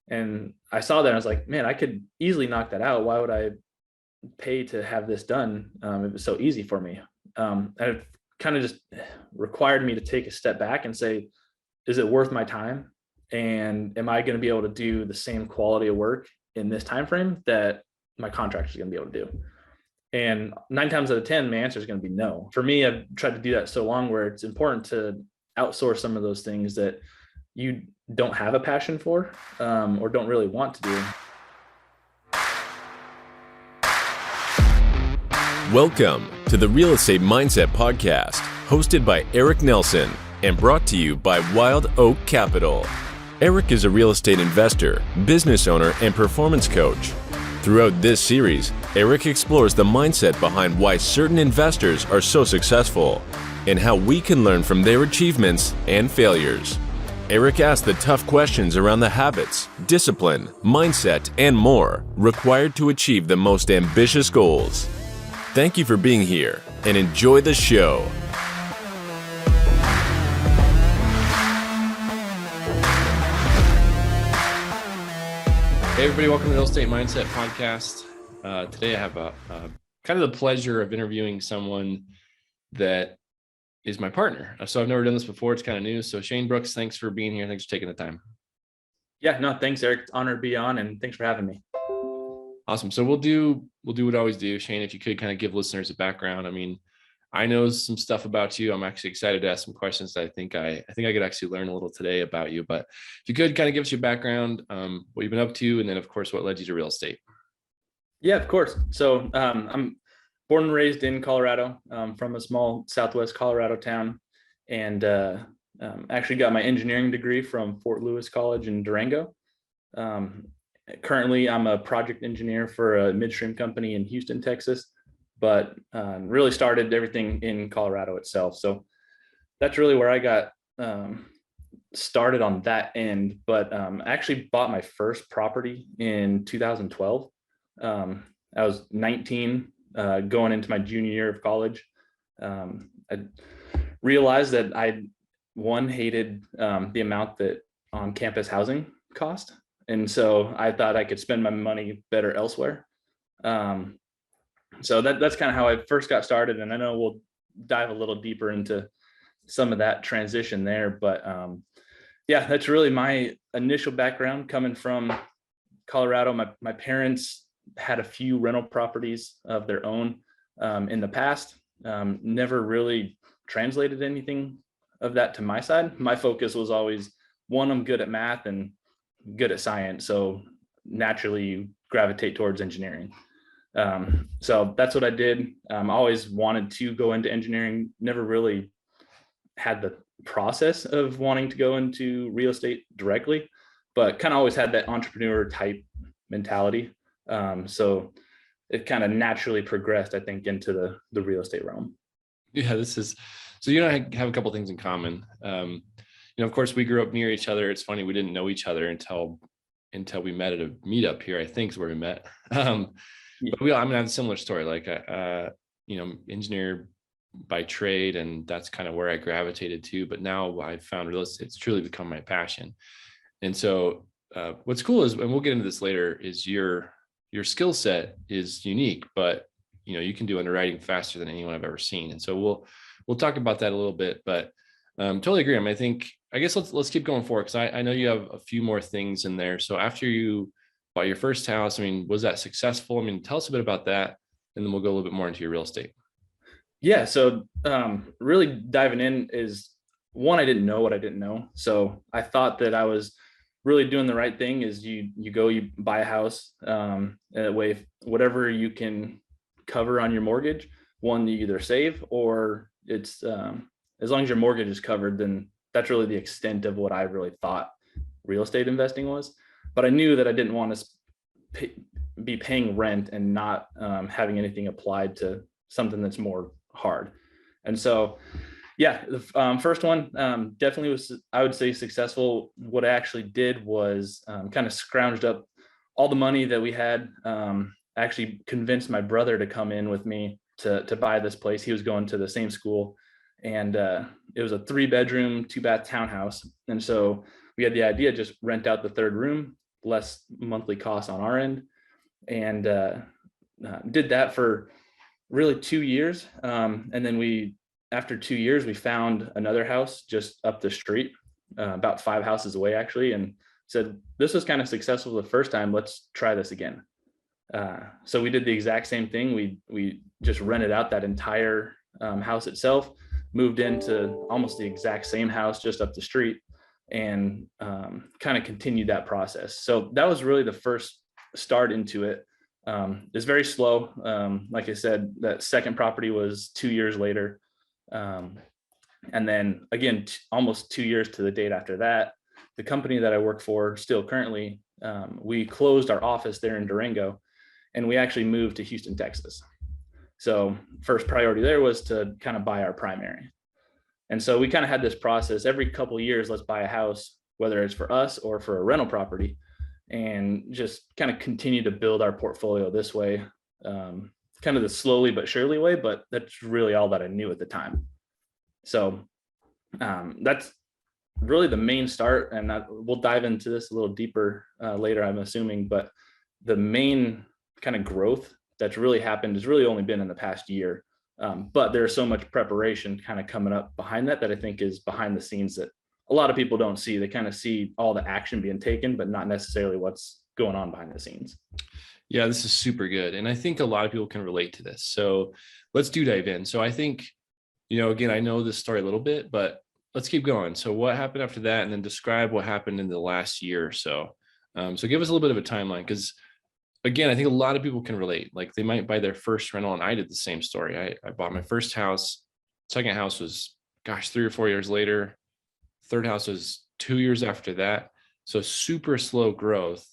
And I saw that and I was like, man, I could easily knock that out. Why would I pay to have this done? It was so easy for me. And it kind of just required me to take a step back and say, is it worth my time? And am I going to be able to do the same quality of work in this time frame that my contractor is going to be able to do? And 9 times out of 10, my answer is going to be no. For me, I've tried to do that so long where it's important to outsource some of those things that you don't have a passion for or don't really want to do. Welcome to the Real Estate Mindset Podcast, hosted by Eric Nelson and brought to you by Wild Oak Capital. Eric is a real estate investor, business owner, and performance coach. Throughout this series, Eric explores the mindset behind why certain investors are so successful and how we can learn from their achievements and failures. Eric asks the tough questions around the habits, discipline, mindset, and more required to achieve the most ambitious goals. Thank you for being here and enjoy the show. Hey everybody, welcome to the Real Estate Mindset Podcast. Today I have a kind of the pleasure of interviewing someone that is my partner. So I've never done this before. It's kind of new. So Shane Brooks, thanks for being here. Thanks for taking the time. Yeah, no, thanks, Eric. It's an honor to be on, and thanks for having me. Awesome. So we'll do what I always do. Shane, if you could kind of give listeners a background. I mean, I know some stuff about you. I'm actually excited to ask some questions that I think I could actually learn a little today about you. But if you could kind of give us your background, what you've been up to, and then of course, what led you to real estate. Yeah, of course. So I'm born and raised in Colorado, from a small Southwest Colorado town, and actually got my engineering degree from Fort Lewis College in Durango. Currently, I'm a project engineer for a midstream company in Houston, Texas, but really started everything in Colorado itself. So that's really where I got started on that end. But I actually bought my first property in 2012. I was 19, going into my junior year of college. I realized that I hated the amount that on-campus housing cost. And so I thought I could spend my money better elsewhere. So that's kind of how I first got started. And I know we'll dive a little deeper into some of that transition there. But yeah, that's really my initial background coming from Colorado. My parents had a few rental properties of their own in the past. Never really translated anything of that to my side. My focus was always, one, I'm good at math and good at science, so naturally you gravitate towards engineering. So that's what I did. Always wanted to go into engineering, never really had the process of wanting to go into real estate directly, but kind of always had that entrepreneur type mentality. So it kind of naturally progressed, I think, into the real estate realm. Yeah, so you and I have a couple of things in common. Of course, we grew up near each other. It's funny, we didn't know each other until we met at a meetup here, I think is where we met. But I have a similar story, like, engineer by trade, and that's kind of where I gravitated to. But now I've found real estate, it's truly become my passion. And so what's cool is, and we'll get into this later, is your skill set is unique, but you can do underwriting faster than anyone I've ever seen. And so we'll talk about that a little bit, but totally agree. I guess let's keep going forward, because I know you have a few more things in there. So after you bought your first house, was that successful? Tell us a bit about that, and then we'll go a little bit more into your real estate. Yeah. So really diving in is, one, I didn't know what I didn't know. So I thought that I was really doing the right thing. Is you buy a house, and that way, whatever you can cover on your mortgage, one, you either save, or it's as long as your mortgage is covered, then that's really the extent of what I really thought real estate investing was. But I knew that I didn't want to be paying rent and not having anything applied to something that's more hard. And so, yeah, the first one definitely was, I would say, successful. What I actually did was kind of scrounged up all the money that we had. Actually convinced my brother to come in with me to buy this place. He was going to the same school. And it was a 3-bedroom, 2-bath townhouse. And so we had the idea, just rent out the third room, less monthly costs on our end, and did that for really 2 years. And then after 2 years, we found another house just up the street, about 5 houses away actually, and said, this was kind of successful the first time, let's try this again. So we did the exact same thing. We just rented out that entire house itself, moved into almost the exact same house just up the street, and kind of continued that process. So that was really the first start into it. It's very slow. Like I said, that second property was 2 years later. And then again, almost 2 years to the date after that, the company that I work for still currently, we closed our office there in Durango, and we actually moved to Houston, Texas. So first priority there was to kind of buy our primary. And so we kind of had this process every couple of years, let's buy a house, whether it's for us or for a rental property, and just kind of continue to build our portfolio this way, kind of the slowly but surely way, but that's really all that I knew at the time. So that's really the main start, and we'll dive into this a little deeper later, I'm assuming, but the main kind of growth that's really happened has really only been in the past year. But there's so much preparation kind of coming up behind that I think is behind the scenes that a lot of people don't see. They kind of see all the action being taken, but not necessarily what's going on behind the scenes. Yeah, this is super good. And I think a lot of people can relate to this. So let's dive in. So I think, again, I know this story a little bit, but let's keep going. So what happened after that? And then describe what happened in the last year or so. So give us a little bit of a timeline, because again, I think a lot of people can relate. Like they might buy their first rental, and I did the same story. I bought my first house. Second house was, 3 or 4 years later. Third house was 2 years after that. So super slow growth.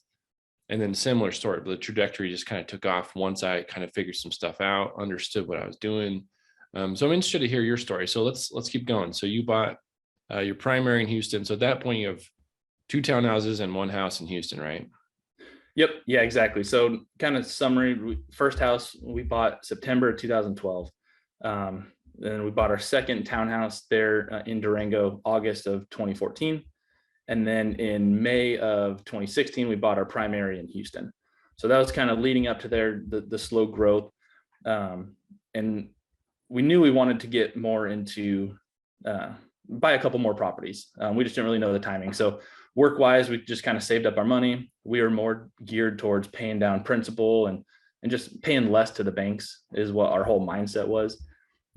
And then similar story, but the trajectory just kind of took off once I kind of figured some stuff out, understood what I was doing. So I'm interested to hear your story. So let's keep going. So you bought your primary in Houston. So at that point, you have 2 townhouses and 1 house in Houston, right? Yep. Yeah, exactly. So kind of summary, first house we bought September 2012. Then we bought our second townhouse there in Durango, August of 2014. And then in May of 2016, we bought our primary in Houston. So that was kind of leading up to the slow growth. And we knew we wanted to get more into, buy a couple more properties. We just didn't really know the timing. So work-wise, we just kind of saved up our money. We were more geared towards paying down principal and just paying less to the banks is what our whole mindset was.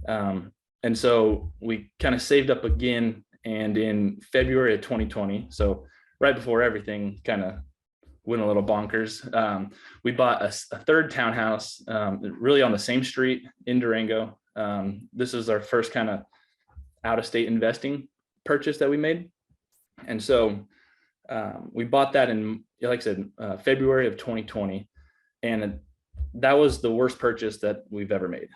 And so we kind of saved up again. And in February of 2020, so right before everything kind of went a little bonkers, we bought a third townhouse, really on the same street in Durango. This is our first kind of out-of-state investing purchase that we made. And so we bought that in, like I said, February of 2020. And that was the worst purchase that we've ever made.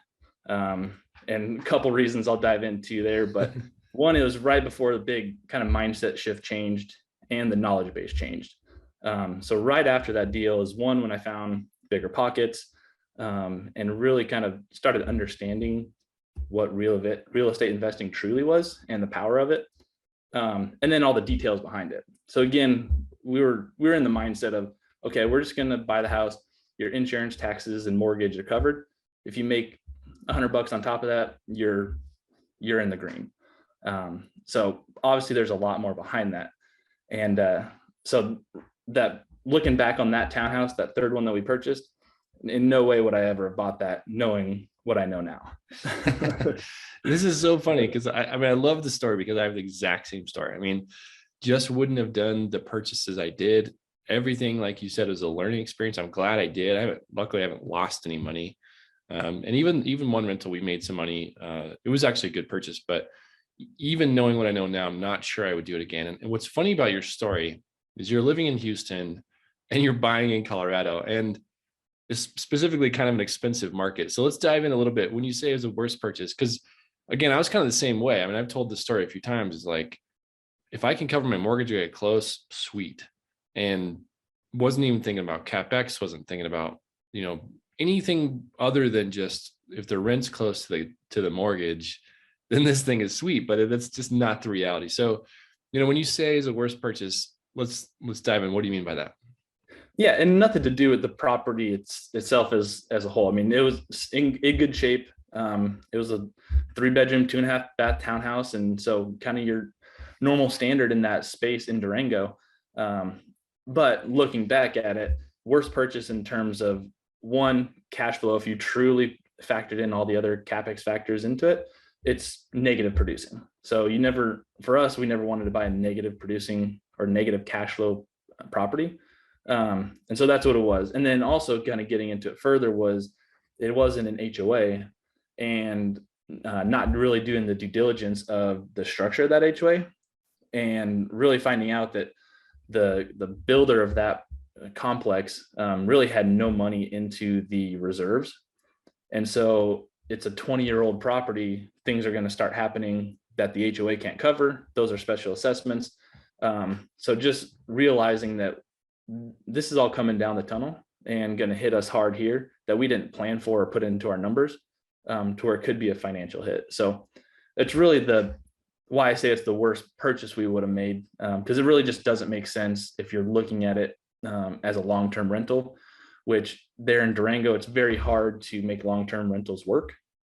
And a couple reasons I'll dive into there, but one, it was right before the big kind of mindset shift changed and the knowledge base changed. So right after that deal is one, when I found bigger pockets, and really kind of started understanding what real estate investing truly was and the power of it. And then all the details behind it. So again, we were in the mindset of, okay, we're just going to buy the house. Your insurance, taxes, and mortgage are covered. If you make $100 on top of that, you're in the green. So obviously there's a lot more behind that. And so that, looking back on that townhouse, that third one that we purchased, in no way would I ever have bought that knowing what I know now. This is so funny because I mean, I love the story because I have the exact same story. I mean, just wouldn't have done the purchases I did. Everything, like you said, was a learning experience. I'm glad I did. Luckily I haven't lost any money. And even one rental, we made some money. It was actually a good purchase, but even knowing what I know now, I'm not sure I would do it again. And what's funny about your story is you're living in Houston and you're buying in Colorado, and it's specifically kind of an expensive market. So let's dive in a little bit. When you say it was a worst purchase, because again, I was kind of the same way. I mean, I've told this story a few times. It's like, if I can cover my mortgage or get close, sweet. And wasn't even thinking about CapEx, wasn't thinking about, anything other than just if the rent's close to the mortgage, then this thing is sweet, but that's just not the reality. So, when you say it's a worst purchase, let's dive in. What do you mean by that? Yeah, and nothing to do with the property itself as a whole. I mean, it was in good shape. It was a 3 bedroom, 2.5 bath townhouse, and so kind of your normal standard in that space in Durango. Um, but looking back at it, worst purchase in terms of one, cash flow. If you truly factored in all the other capex factors into it, it's negative producing. So for us, we never wanted to buy a negative producing or negative cash flow property. And so that's what it was. And then also kind of getting into it further was it wasn't an HOA, and not really doing the due diligence of the structure of that HOA, and really finding out that the builder of that complex really had no money into the reserves. And so it's a 20-year-old property. Things are going to start happening that the HOA can't cover. Those are special assessments. So just realizing that this is all coming down the tunnel and going to hit us hard here that we didn't plan for or put into our numbers, to where it could be a financial hit. So it's really why I say it's the worst purchase we would have made, because it really just doesn't make sense if you're looking at it as a long-term rental, which there in Durango, it's very hard to make long-term rentals work.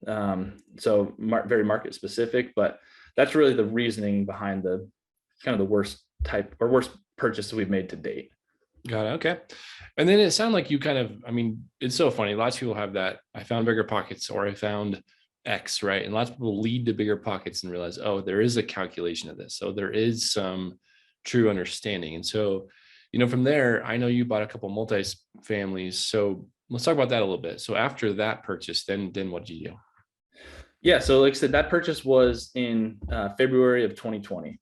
So very market specific, but that's really the reasoning behind the kind of the worst purchase we've made to date. Got it. Okay. And then it sounded like you I mean, it's so funny. Lots of people have that. I found bigger pockets, or I found X, right? And lots of people lead to bigger pockets and realize, oh, there is a calculation of this. So there is some true understanding. And so, from there, I know you bought a couple multi-families. So let's talk about that a little bit. So after that purchase, then what did you do? Yeah. So like I said, that purchase was in February of 2020.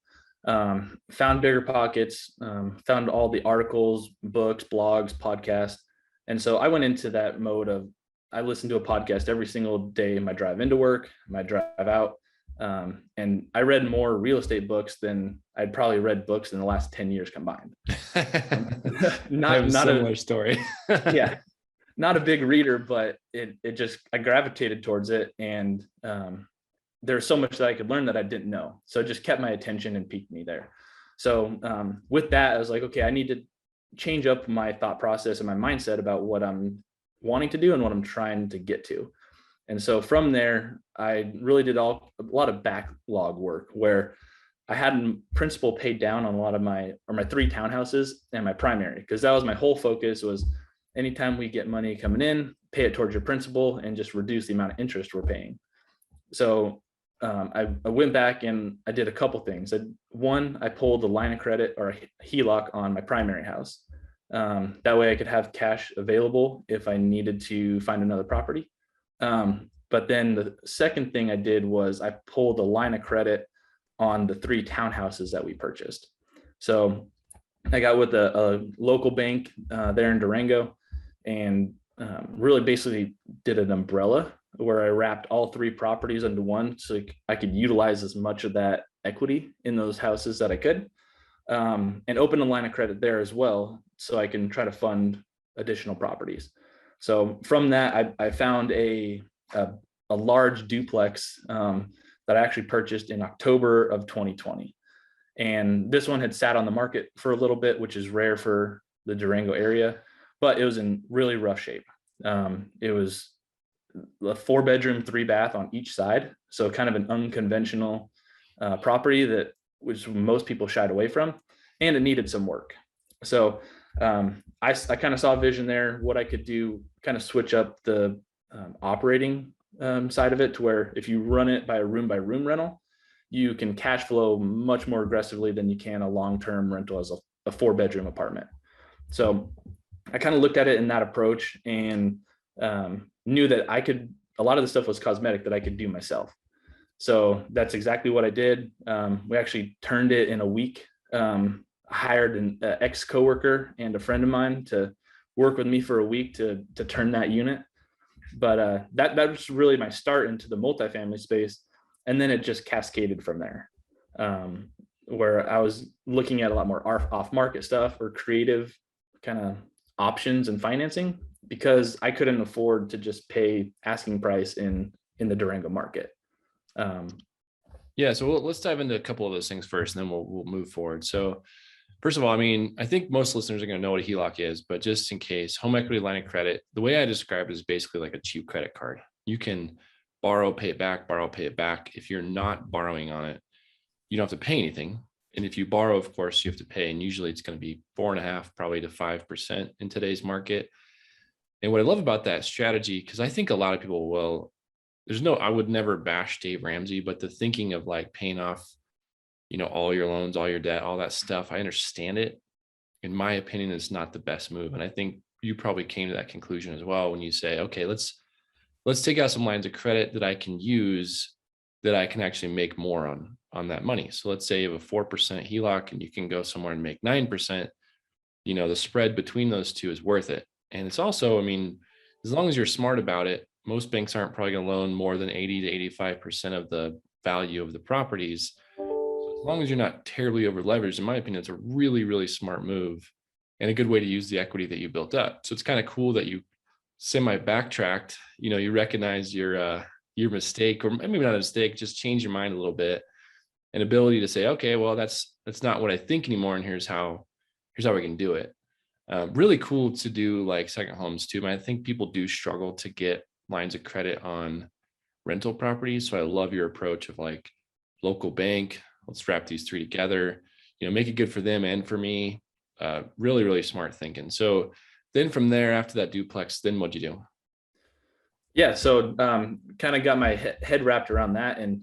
Found bigger pockets, found all the articles, books, blogs, podcasts. And so I went into that mode of, I listened to a podcast every single day, my drive into work, my drive out. And I read more real estate books than I'd probably read books in the last 10 years combined. Not a similar story. Yeah, not a big reader, but I gravitated towards it. And, there's so much that I could learn that I didn't know. So it just kept my attention and piqued me there. So with that, I was like, okay, I need to change up my thought process and my mindset about what I'm wanting to do and what I'm trying to get to. And so from there, I really did a lot of backlog work where I had principal paid down on a lot of my 3 townhouses and my primary, because that was my whole focus. Was anytime we get money coming in, pay it towards your principal and just reduce the amount of interest we're paying. So I went back and I did a couple things. One, I pulled the line of credit or a HELOC on my primary house. That way I could have cash available if I needed to find another property. But then the second thing I did was I pulled a line of credit on the 3 townhouses that we purchased. So I got with a local bank there in Durango, and really basically did an umbrella where I wrapped all 3 properties into one, so I could utilize as much of that equity in those houses that I could, and open a line of credit there as well, so I can try to fund additional properties. So from that, I found a large duplex that I actually purchased in October of 2020. And this one had sat on the market for a little bit, which is rare for the Durango area, but it was in really rough shape. It was a 4-bedroom, 3-bath on each side. So kind of an unconventional property that which most people shied away from, and it needed some work. So I kind of saw a vision there, what I could do, kind of switch up the operating side of it to where if you run it by room rental, you can cash flow much more aggressively than you can a long-term rental as a 4-bedroom apartment. So I kind of looked at it in that approach, and knew that a lot of the stuff was cosmetic that I could do myself. So that's exactly what I did. We actually turned it in a week. I hired an ex-coworker and a friend of mine to work with me for a week to turn that unit. But that was really my start into the multifamily space. And then it just cascaded from there, where I was looking at a lot more off-market stuff or creative kind of options and financing, because I couldn't afford to just pay asking price in the Durango market. Yeah. So let's dive into a couple of those things first, and then we'll move forward. So First of all, I mean, I think most listeners are going to know what a HELOC is, but just in case, home equity line of credit, the way I describe it is basically like a cheap credit card. You can borrow, pay it back, borrow, pay it back. If you're not borrowing on it, you don't have to pay anything. And if you borrow, of course, you have to pay. And usually it's going to be 4.5, probably to 5% in today's market. And what I love about that strategy, because I think a lot of people will, I would never bash Dave Ramsey, but the thinking of like paying off, all your loans, all your debt, all that stuff, I understand it. In my opinion, it's not the best move. And I think you probably came to that conclusion as well when you say, okay, let's take out some lines of credit that I can use, that I can actually make more on that money. So let's say you have a 4% HELOC and you can go somewhere and make 9%, the spread between those two is worth it. And it's also, I mean, as long as you're smart about it, most banks aren't probably going to loan more than 80 to 85% of the value of the properties. So as long as you're not terribly over leveraged, in my opinion, it's a really, really smart move and a good way to use the equity that you built up. So it's kind of cool that you semi backtracked, you recognize your mistake, or maybe not a mistake, just change your mind a little bit, an ability to say, okay, well, that's not what I think anymore. And here's how we can do it. Really cool to do like second homes too. I think people do struggle to get lines of credit on rental properties. So I love your approach of like local bank. Let's wrap these three together, make it good for them and for me. Really, really smart thinking. So then from there, after that duplex, then what'd you do? Yeah. So kind of got my head wrapped around that, and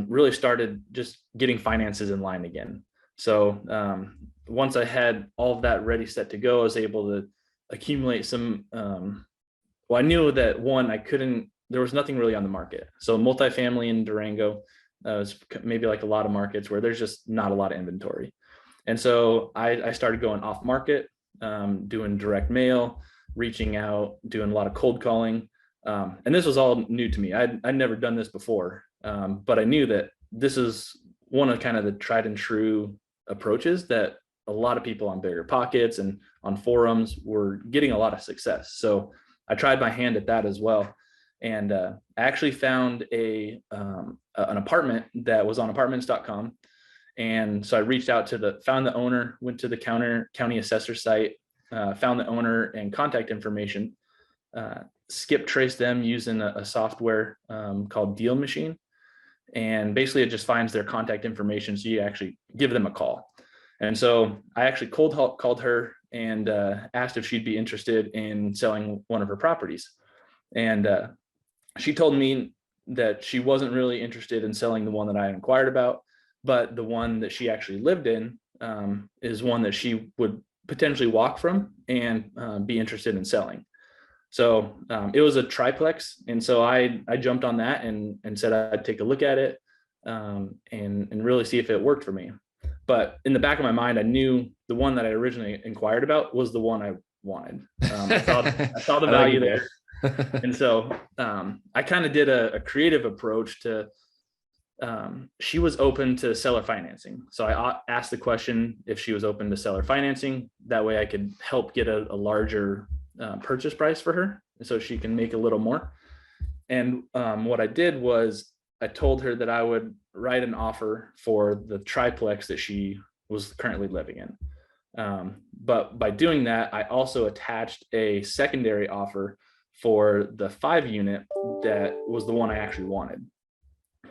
really started just getting finances in line again. So once I had all of that ready, set to go, I was able to accumulate some, I knew that there was nothing really on the market. So multifamily in Durango is maybe like a lot of markets where there's just not a lot of inventory. And so I started going off market, doing direct mail, reaching out, doing a lot of cold calling. And this was all new to me. I'd never done this before, but I knew that this is one of kind of the tried and true approaches that a lot of people on Bigger Pockets and on forums were getting a lot of success. So I tried my hand at that as well. And I actually found an apartment that was on Apartmentscom. And so I reached out found the owner, went to the county assessor site, found the owner and contact information, skip traced them using a software called Deal Machine. And basically it just finds their contact information. So you actually give them a call. And so I actually called her and asked if she'd be interested in selling one of her properties. And she told me that she wasn't really interested in selling the one that I inquired about, but the one that she actually lived in is one that she would potentially walk from and be interested in selling. So it was a triplex. And so I jumped on that and said I'd take a look at it and really see if it worked for me. But in the back of my mind, I knew the one that I originally inquired about was the one I wanted. I saw the value there. And so I kind of did a creative approach to, she was open to seller financing. So I asked the question if she was open to seller financing. That way I could help get a larger purchase price for her so she can make a little more. And what I did was I told her that I would write an offer for the triplex that she was currently living in. But by doing that, I also attached a secondary offer for the 5-unit that was the one I actually wanted.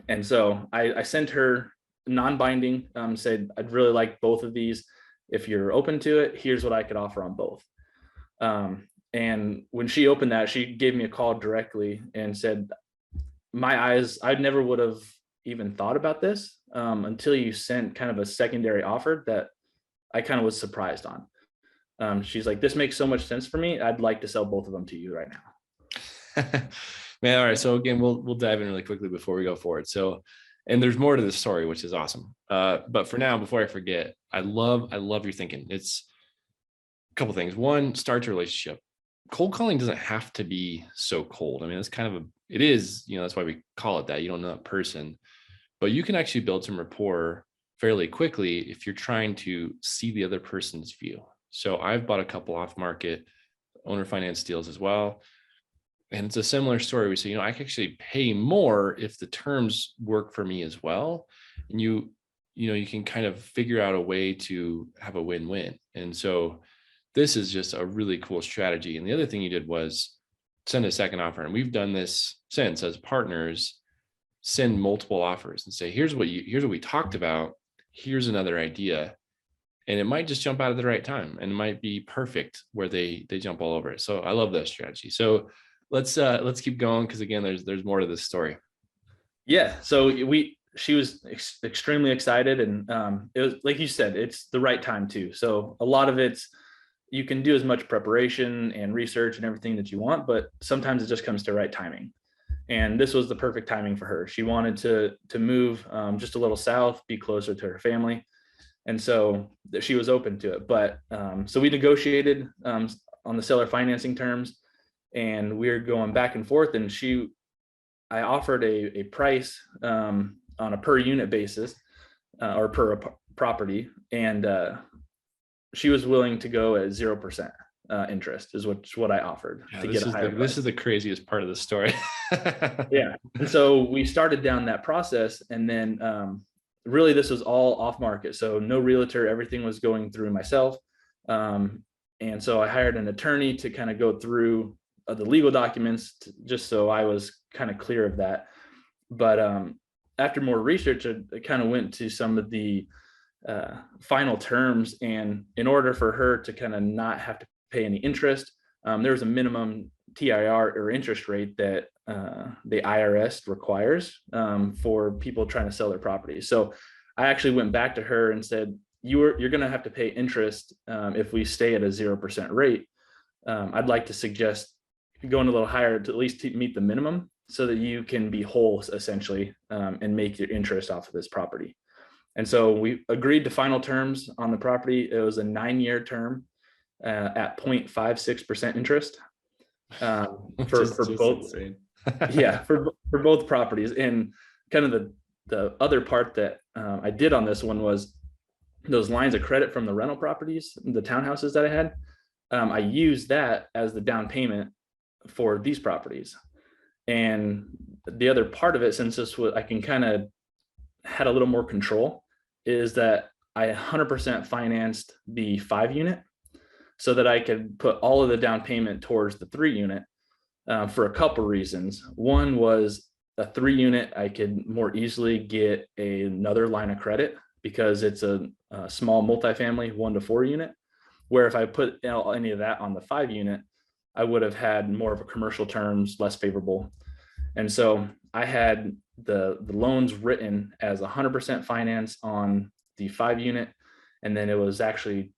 And so I sent her non-binding, said, I'd really like both of these. If you're open to it, here's what I could offer on both. And when she opened that, she gave me a call directly and said, I never would have even thought about this until you sent kind of a secondary offer that I kind of was surprised on. She's like, this makes so much sense for me. I'd like to sell both of them to you right now. Man, all right. So again, we'll dive in really quickly before we go forward. So, and there's more to the story, which is awesome. But for now, before I forget, I love your thinking. It's a couple things. One, start your relationship. Cold calling doesn't have to be so cold. I mean, it's kind of it is, that's why we call it that. You don't know that person, but you can actually build some rapport fairly quickly if you're trying to see the other person's view. So I've bought a couple off market owner finance deals as well. And it's a similar story. We say, I can actually pay more if the terms work for me as well. And you you can kind of figure out a way to have a win-win. And so this is just a really cool strategy. And the other thing you did was send a second offer. And we've done this since as partners, send multiple offers and say, here's what we talked about. Here's another idea. And it might just jump out at the right time, and it might be perfect where they jump all over it. So I love that strategy. So let's keep going, because again, there's more to this story. Yeah. So she was extremely excited, and it was, like you said, it's the right time too. So a lot of it's, you can do as much preparation and research and everything that you want, but sometimes it just comes to right timing. And this was the perfect timing for her. She wanted to move just a little south, be closer to her family. And so she was open to it. But so we negotiated on the seller financing terms, and we were going back and forth. And I offered a price on a per unit basis or per property, and she was willing to go at 0% interest is what I offered to get a higher price. This is the craziest part of the story. Yeah. And so we started down that process, and then really this was all off market. So no realtor, everything was going through myself. And so I hired an attorney to kind of go through the legal documents just so I was kind of clear of that. But after more research, I kind of went to some of the final terms. And in order for her to kind of not have to pay any interest, there was a minimum TIR or interest rate that the IRS requires for people trying to sell their properties. So I actually went back to her and said, you're going to have to pay interest if we stay at a 0% rate. I'd like to suggest going a little higher to at least meet the minimum so that you can be whole essentially and make your interest off of this property. And so we agreed to final terms on the property. It was a 9-year term at 0.56% interest for both. Yeah, for both properties. And kind of the other part that I did on this one was those lines of credit from the rental properties, the townhouses that I had. I used that as the down payment for these properties. And the other part of it, since this was, I can kind of had a little more control, is that I 100% financed the 5-unit so that I could put all of the down payment towards the 3-unit for a couple reasons. One was a 3-unit, I could more easily get another line of credit because it's a small multifamily 1 to 4 unit, where if I put any of that on the 5-unit, I would have had more of a commercial terms, less favorable. And so I had the loans written as 100% finance on the 5-unit. And then it was actually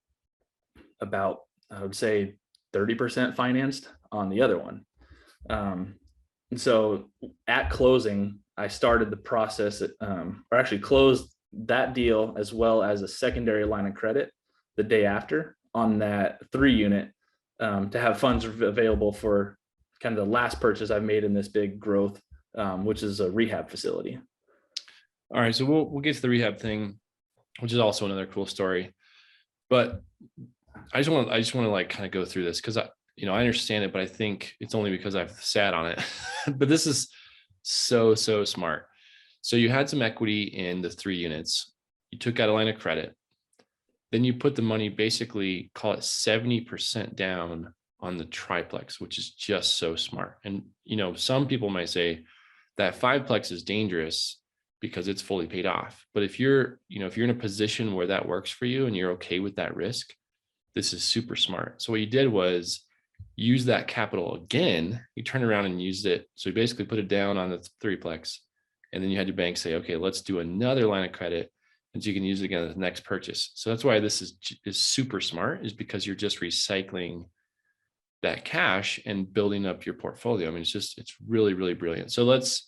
about, I would say 30% financed on the other one. And so at closing, I started the process or actually closed that deal as well as a secondary line of credit the day after on that 3-unit to have funds available for kind of the last purchase I've made in this big growth, which is a rehab facility. All right, so we'll get to the rehab thing, which is also another cool story. But I just want to like kind of go through this because I understand it, but I think it's only because I've sat on it. But this is so smart. So you had some equity in the 3 units. You took out a line of credit. Then you put the money, basically call it 70% down on the triplex, which is just so smart. And, some people might say that 5-plex is dangerous because it's fully paid off. But if you're in a position where that works for you and you're okay with that risk, this is super smart. So what you did was use that capital again. You turned around and used it. So you basically put it down on the 3-plex. And then you had your bank say, okay, let's do another line of credit. And so you can use it again at the next purchase. So that's why this is super smart, is because you're just recycling that cash and building up your portfolio. I mean, it's really, really brilliant. So let's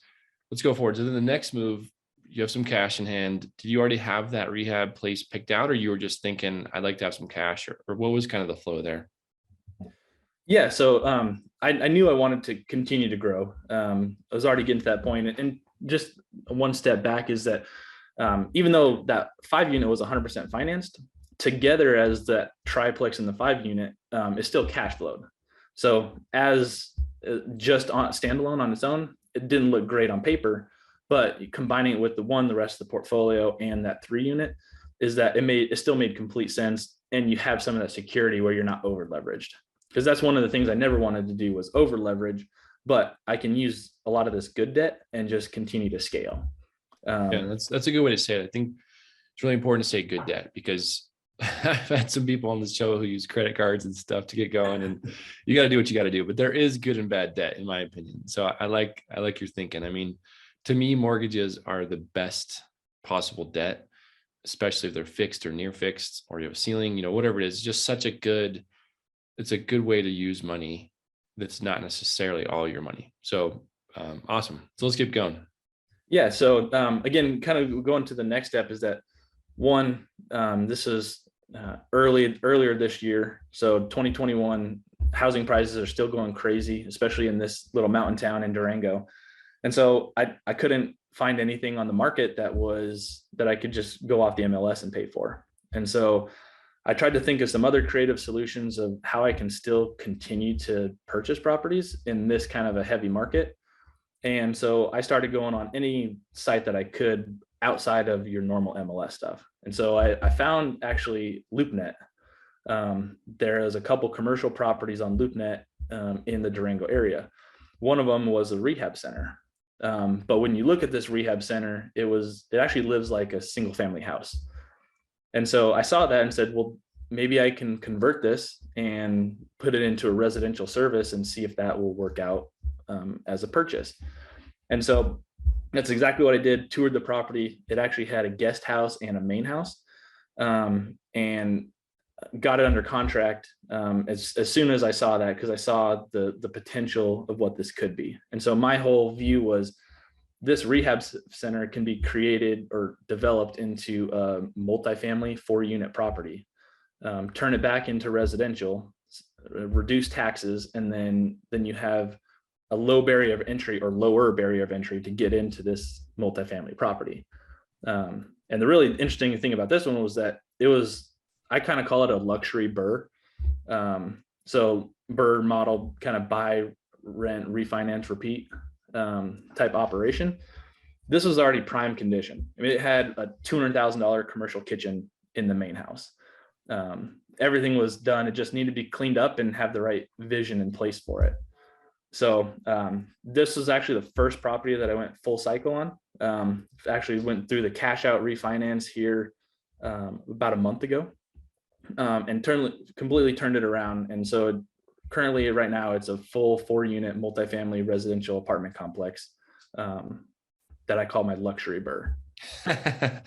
go forward. So then the next move, you have some cash in hand. Did you already have that rehab place picked out, or you were just thinking, I'd like to have some cash, or what was kind of the flow there? Yeah. So I knew I wanted to continue to grow. I was already getting to that point. And just one step back is that even though that 5-unit was 100% financed, together as that triplex and the 5-unit is still cash flowed. So as just on standalone on its own, it didn't look great on paper, but combining it with the rest of the portfolio and that 3 unit is that it still made complete sense. And you have some of that security where you're not over leveraged, because that's one of the things I never wanted to do was over leverage, but I can use a lot of this good debt and just continue to scale. Yeah, that's a good way to say it. I think it's really important to say good debt, because I've had some people on this show who use credit cards and stuff to get going, and you got to do what you got to do, but there is good and bad debt in my opinion. So I like your thinking. I mean, to me, mortgages are the best possible debt, especially if they're fixed or near fixed, or you have a ceiling, whatever it is, just it's a good way to use money that's not necessarily all your money. So awesome. So let's keep going. Yeah. So again, kind of going to the next step is that one, this is earlier this year. So 2021 housing prices are still going crazy, especially in this little mountain town in Durango. And so I couldn't find anything on the market that I could just go off the MLS and pay for. And so I tried to think of some other creative solutions of how I can still continue to purchase properties in this kind of a heavy market. And so I started going on any site that I could outside of your normal MLS stuff. And so I found actually LoopNet. There is a couple commercial properties on LoopNet in the Durango area. One of them was a rehab center. But when you look at this rehab center, it actually lives like a single family house. And so I saw that and said, well, maybe I can convert this and put it into a residential service and see if that will work out as a purchase. And so that's exactly what I did. Toured the property. It actually had a guest house and a main house, and got it under contract as soon as I saw that, because I saw the potential of what this could be. And so my whole view was this rehab center can be created or developed into a multifamily 4-unit property, turn it back into residential, reduce taxes, and then you have a low barrier of entry or lower barrier of entry to get into this multifamily property. And the really interesting thing about this one was that I kind of call it a luxury BRRRR. So BRRRR model, kind of buy, rent, refinance, repeat type operation. This was already prime condition. I mean, it had a $200,000 commercial kitchen in the main house. Everything was done. It just needed to be cleaned up and have the right vision in place for it. So this was actually the first property that I went full cycle on. Actually went through the cash out refinance here about a month ago, and completely turned it around. And so currently right now it's a full 4-unit multifamily residential apartment complex that I call my luxury BRRRR.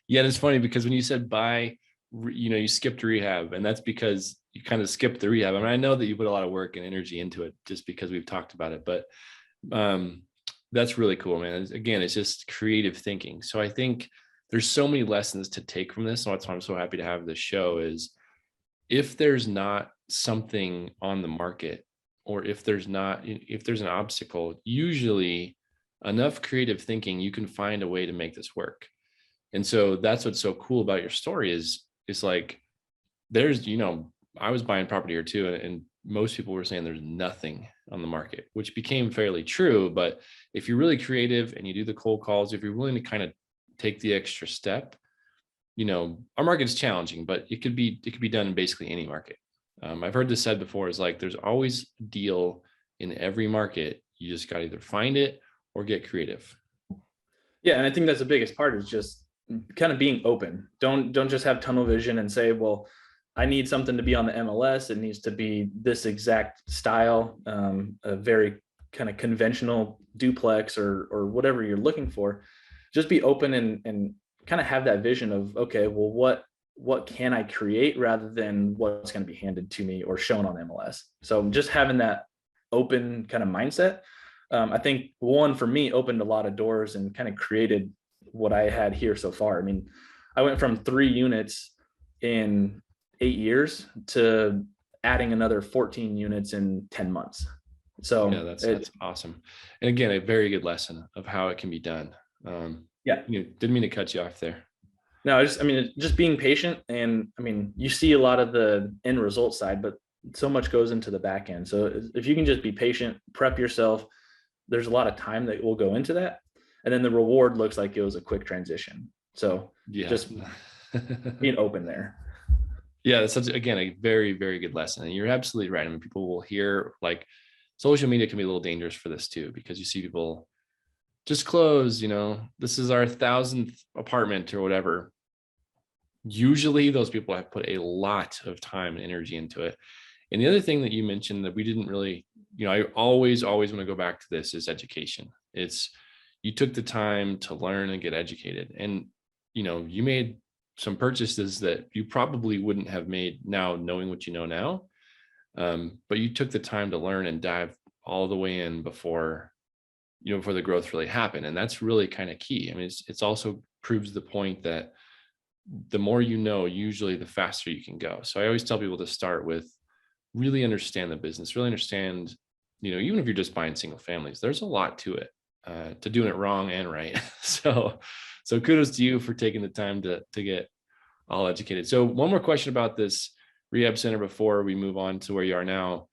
Yeah, it's funny because when you said buy, you skipped rehab, and that's because you kind of skipped the rehab. I mean, I know that you put a lot of work and energy into it just because we've talked about it, but that's really cool, man. Again, it's just creative thinking. So I think there's so many lessons to take from this. And that's why I'm so happy to have this show is if there's not something on the market, or if there's an obstacle, usually enough creative thinking, you can find a way to make this work. And so that's what's so cool about your story is like, there's, I was buying property here too, and most people were saying there's nothing on the market, which became fairly true. But if you're really creative and you do the cold calls, if you're willing to kind of take the extra step, our market's challenging, but it could be done in basically any market. I've heard this said before, is like, there's always a deal in every market. You just got to either find it or get creative. Yeah. And I think that's the biggest part, is just kind of being open. Don't just have tunnel vision and say, well, I need something to be on the MLS. It needs to be this exact style, a very kind of conventional duplex or whatever you're looking for. Just be open and kind of have that vision of, okay, well, what can I create rather than what's going to be handed to me or shown on MLS. So just having that open kind of mindset, I think one for me opened a lot of doors and kind of created what I had here so far. I mean, I went from 3 units in 8 years to adding another 14 units in 10 months. So yeah, that's awesome. And again, a very good lesson of how it can be done. Yeah. Didn't mean to cut you off there. No, just being patient. And I mean, you see a lot of the end result side, but so much goes into the back end. So if you can just be patient, prep yourself, there's a lot of time that will go into that. And then the reward looks like it was a quick transition. So Yeah. just being open there. Yeah, that's again a very, very good lesson. And you're absolutely right. I mean, people will hear like social media can be a little dangerous for this too, because you see people just close, this is our 1,000th apartment or whatever. Usually those people have put a lot of time and energy into it. And the other thing that you mentioned that we didn't really, I always want to go back to this is education. It's you took the time to learn and get educated. And, you made some purchases that you probably wouldn't have made now knowing what you know now. But you took the time to learn and dive all the way in before the growth really happened. And that's really kind of key. I mean, it's also proves the point that the more usually the faster you can go. So I always tell people to start with really understand the business, really understand, even if you're just buying single families, there's a lot to it, to doing it wrong and right. So kudos to you for taking the time to get all educated. So one more question about this rehab center before we move on to where you are now.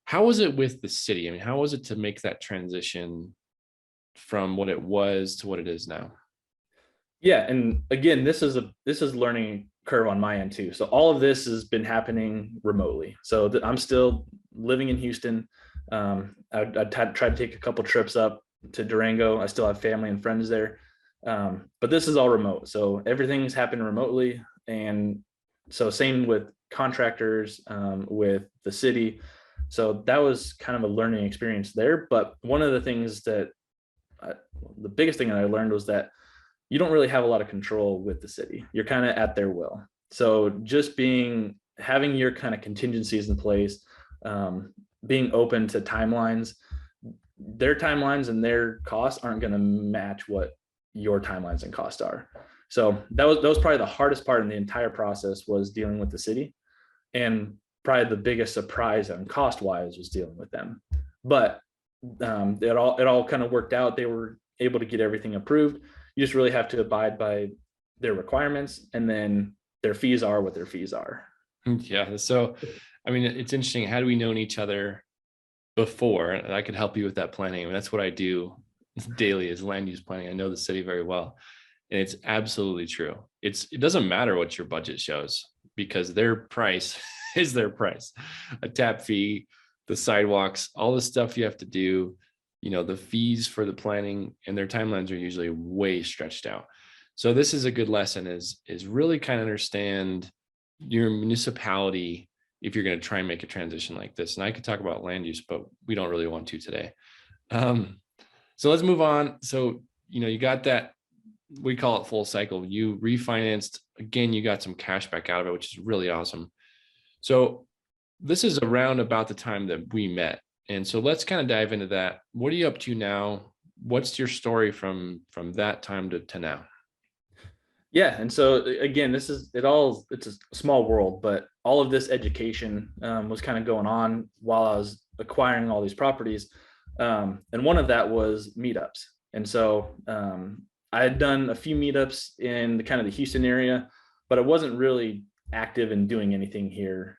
How was it with the city? I mean, how was it to make that transition from what it was to what it is now? Yeah, and again, this is learning curve on my end too. So all of this has been happening remotely. So I'm still living in Houston. I tried to take a couple trips up to Durango. I still have family and friends there, but this is all remote. So everything's happened remotely, and so same with contractors, with the city. So that was kind of a learning experience there. But one of the things that the biggest thing that I learned was that you don't really have a lot of control with the city. You're kind of at their will. So just having your kind of contingencies in place, being open to timelines, their timelines and their costs aren't going to match what your timelines and costs are. So that was probably the hardest part in the entire process, was dealing with the city. And probably the biggest surprise on cost wise was dealing with them. But it all kind of worked out. They were able to get everything approved. You just really have to abide by their requirements, and then their fees are what their fees are. Yeah. So, I mean, it's interesting. Had we known each other before, I could help you with that planning. I mean, that's what I do daily is land use planning. I know the city very well, and it's absolutely true. It doesn't matter what your budget shows, because their price is their price. A tap fee, the sidewalks, all the stuff you have to do, the fees for the planning, and their timelines are usually way stretched out. So this is a good lesson is really kind of understand your municipality if you're going to try and make a transition like this. And I could talk about land use, but we don't really want to today. So let's move on. So, you got that, we call it full cycle. You refinanced again, you got some cash back out of it, which is really awesome. So this is around about the time that we met. And so let's kind of dive into that. What are you up to now? What's your story from that time to now? Yeah. And so again, it's a small world, but all of this education was kind of going on while I was acquiring all these properties. And one of that was meetups. And so I had done a few meetups in the Houston area, but I wasn't really active in doing anything here.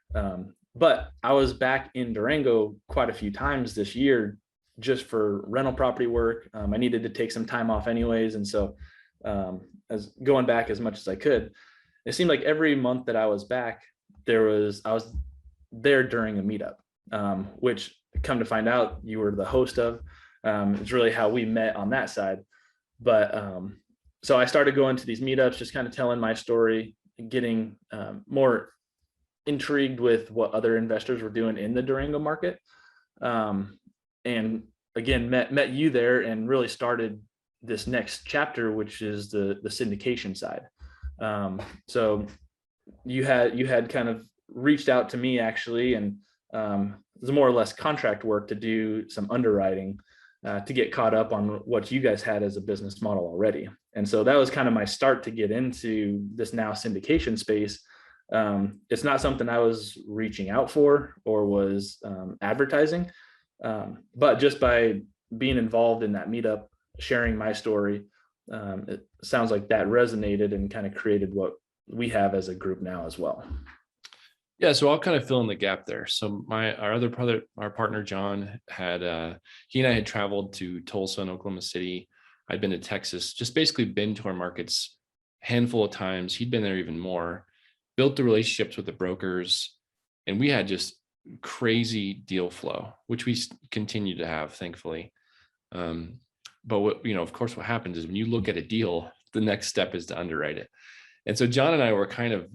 But I was back in Durango quite a few times this year just for rental property work. I needed to take some time off anyways. And so as going back as much as I could, it seemed like every month that I was back, I was there during a meetup, which come to find out you were the host of. It's really how we met on that side. But so I started going to these meetups, just kind of telling my story, getting more intrigued with what other investors were doing in the Durango market. And again, met you there and really started this next chapter, which is the syndication side. So you had kind of reached out to me actually, and it was more or less contract work to do some underwriting to get caught up on what you guys had as a business model already. And so that was kind of my start to get into this now syndication space. It's not something I was reaching out for or was advertising, but just by being involved in that meetup, sharing my story, it sounds like that resonated and kind of created what we have as a group now as well. Yeah, so I'll kind of fill in the gap there. So our partner John he and I had traveled to Tulsa and Oklahoma City I'd been to Texas, just basically been to our markets a handful of times. He'd been there even more, built the relationships with the brokers, and we had just crazy deal flow, which we continue to have, thankfully. But what, of course, what happens is when you look at a deal, the next step is to underwrite it. And so John and I were kind of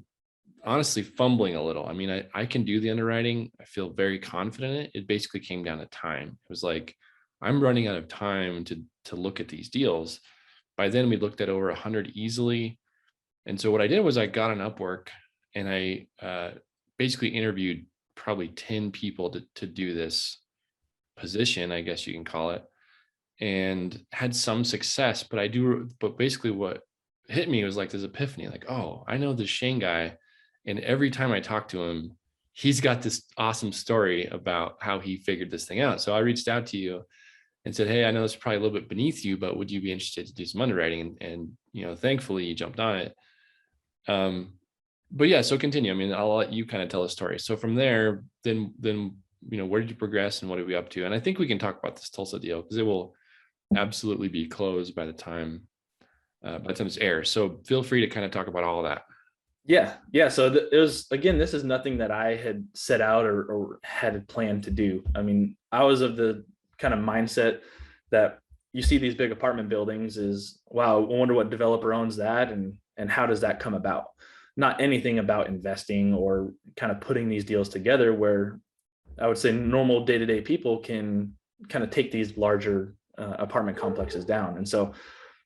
honestly fumbling a little. I mean, I can do the underwriting. I feel very confident in it. It basically came down to time. It was like, I'm running out of time to look at these deals. By then we looked at over 100 easily. And so what I did was I got on Upwork and I basically interviewed probably 10 people to do this position, I guess you can call it, and had some success. But basically what hit me was like this epiphany, like, oh, I know this Shane guy. And every time I talk to him, he's got this awesome story about how he figured this thing out. So I reached out to you and said, hey, I know it's probably a little bit beneath you, but would you be interested to do some underwriting? And thankfully you jumped on it. But yeah, so continue. I mean, I'll let you kind of tell a story. So from there, then, where did you progress and what are we up to? And I think we can talk about this Tulsa deal because it will absolutely be closed by the time it's airs. So feel free to kind of talk about all of that. Yeah. So it was, again, this is nothing that I had set out or had planned to do. I mean, I was of the kind of mindset that you see these big apartment buildings is, wow, I wonder what developer owns that and how does that come about? Not anything about investing or kind of putting these deals together where I would say normal day-to-day people can kind of take these larger apartment complexes down. And so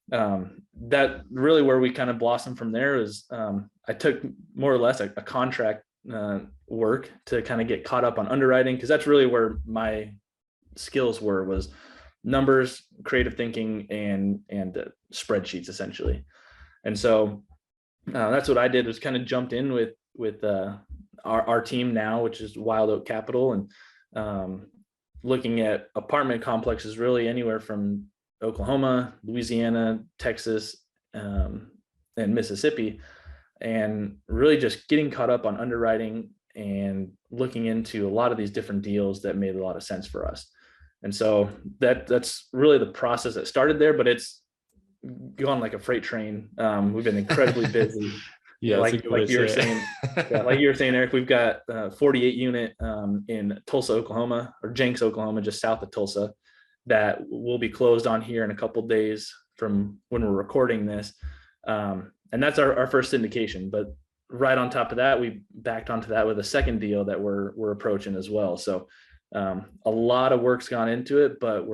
that really where we kind of blossomed from there is I took more or less a contract work to kind of get caught up on underwriting, because that's really where my skills was numbers, creative thinking, and spreadsheets essentially. And so that's what I did, was kind of jumped in with our team now, which is Wild Oak Capital, and looking at apartment complexes really anywhere from Oklahoma, Louisiana, Texas, and Mississippi, and really just getting caught up on underwriting and looking into a lot of these different deals that made a lot of sense for us. And so that's really the process that started there, but it's gone like a freight train. We've been incredibly busy. Yeah, like you were saying, like you were saying, Eric, we've got 48 unit in Tulsa, Oklahoma, or Jenks, Oklahoma, just south of Tulsa, that will be closed on here in a couple of days from when we're recording this. And that's our first syndication. But right on top of that, we backed onto that with a second deal that we're approaching as well. So a lot of work's gone into it, but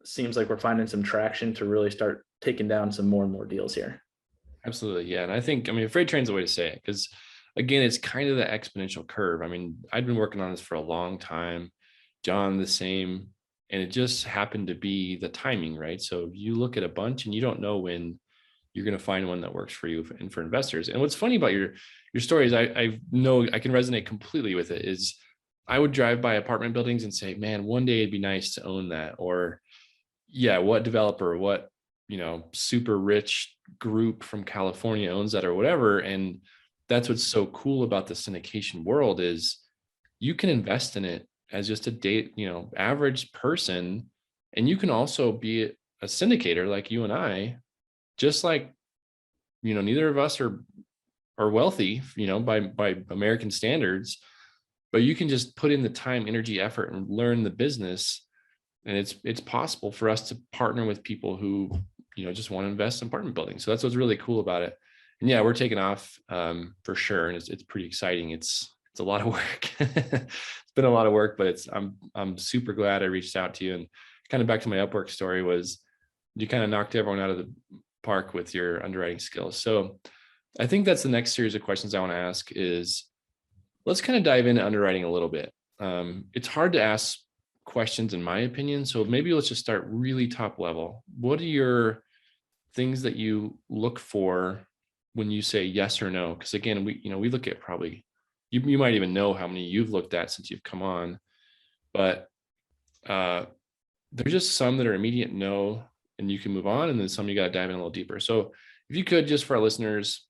seems like we're finding some traction to really start taking down some more and more deals here. Absolutely. Yeah. And I think, freight train's the way to say it, because again, it's kind of the exponential curve. I mean, I'd been working on this for a long time, John, the same, and it just happened to be the timing, right? So you look at a bunch and you don't know when you're going to find one that works for you and for investors. And what's funny about your story is I know I can resonate completely with it, is I would drive by apartment buildings and say, man, one day it'd be nice to own that. Or yeah, what developer, what, super rich group from California owns that or whatever. And that's what's so cool about the syndication world, is you can invest in it as just a average person. And you can also be a syndicator like you and I, just like, neither of us are wealthy, by American standards, but you can just put in the time, energy, effort, and learn the business. And it's possible for us to partner with people who, just want to invest in apartment buildings. So that's what's really cool about it. And yeah, we're taking off for sure. And it's pretty exciting. It's a lot of work. It's been a lot of work, but I'm super glad I reached out to you. And kind of back to my Upwork story, was you kind of knocked everyone out of the park with your underwriting skills. So I think that's the next series of questions I want to ask is, let's kind of dive into underwriting a little bit. It's hard to ask questions in my opinion. So maybe let's just start really top level. What are your things that you look for when you say yes or no? Because again, we look at probably, you might even know how many you've looked at since you've come on, but there's just some that are immediate no, and you can move on. And then some you got to dive in a little deeper. So if you could, just for our listeners,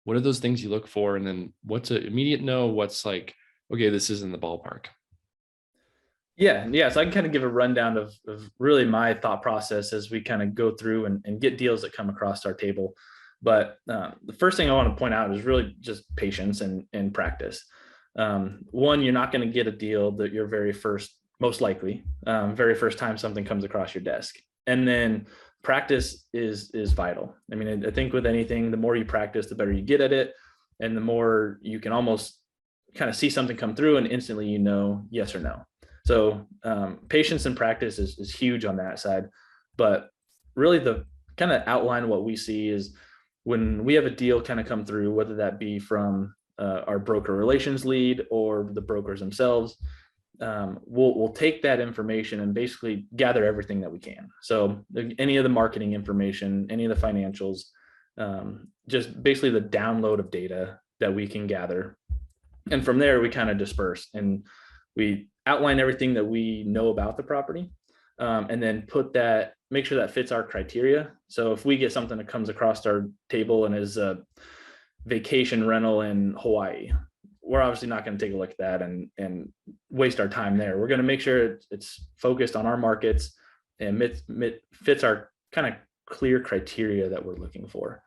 what are those things you look for? And then what's an immediate no? What's like, okay, this is in the ballpark? Yeah. So I can kind of give a rundown of really my thought process as we kind of go through and get deals that come across our table. But the first thing I want to point out is really just patience and practice. One, you're not going to get a deal that your very first, most likely, very first time something comes across your desk. And then practice is vital. I mean, I think with anything, the more you practice, the better you get at it, and the more you can almost kind of see something come through and instantly yes or no. So patience and practice is huge on that side. But really the kind of outline what we see is when we have a deal kind of come through, whether that be from our broker relations lead or the brokers themselves, we'll take that information and basically gather everything that we can. So any of the marketing information, any of the financials, just basically the download of data that we can gather. And from there, we kind of disperse and we outline everything that we know about the property, and then make sure that fits our criteria. So if we get something that comes across our table and is a vacation rental in Hawaii, we're obviously not going to take a look at that and waste our time there. We're going to make sure it's focused on our markets and fits our kind of clear criteria that we're looking for.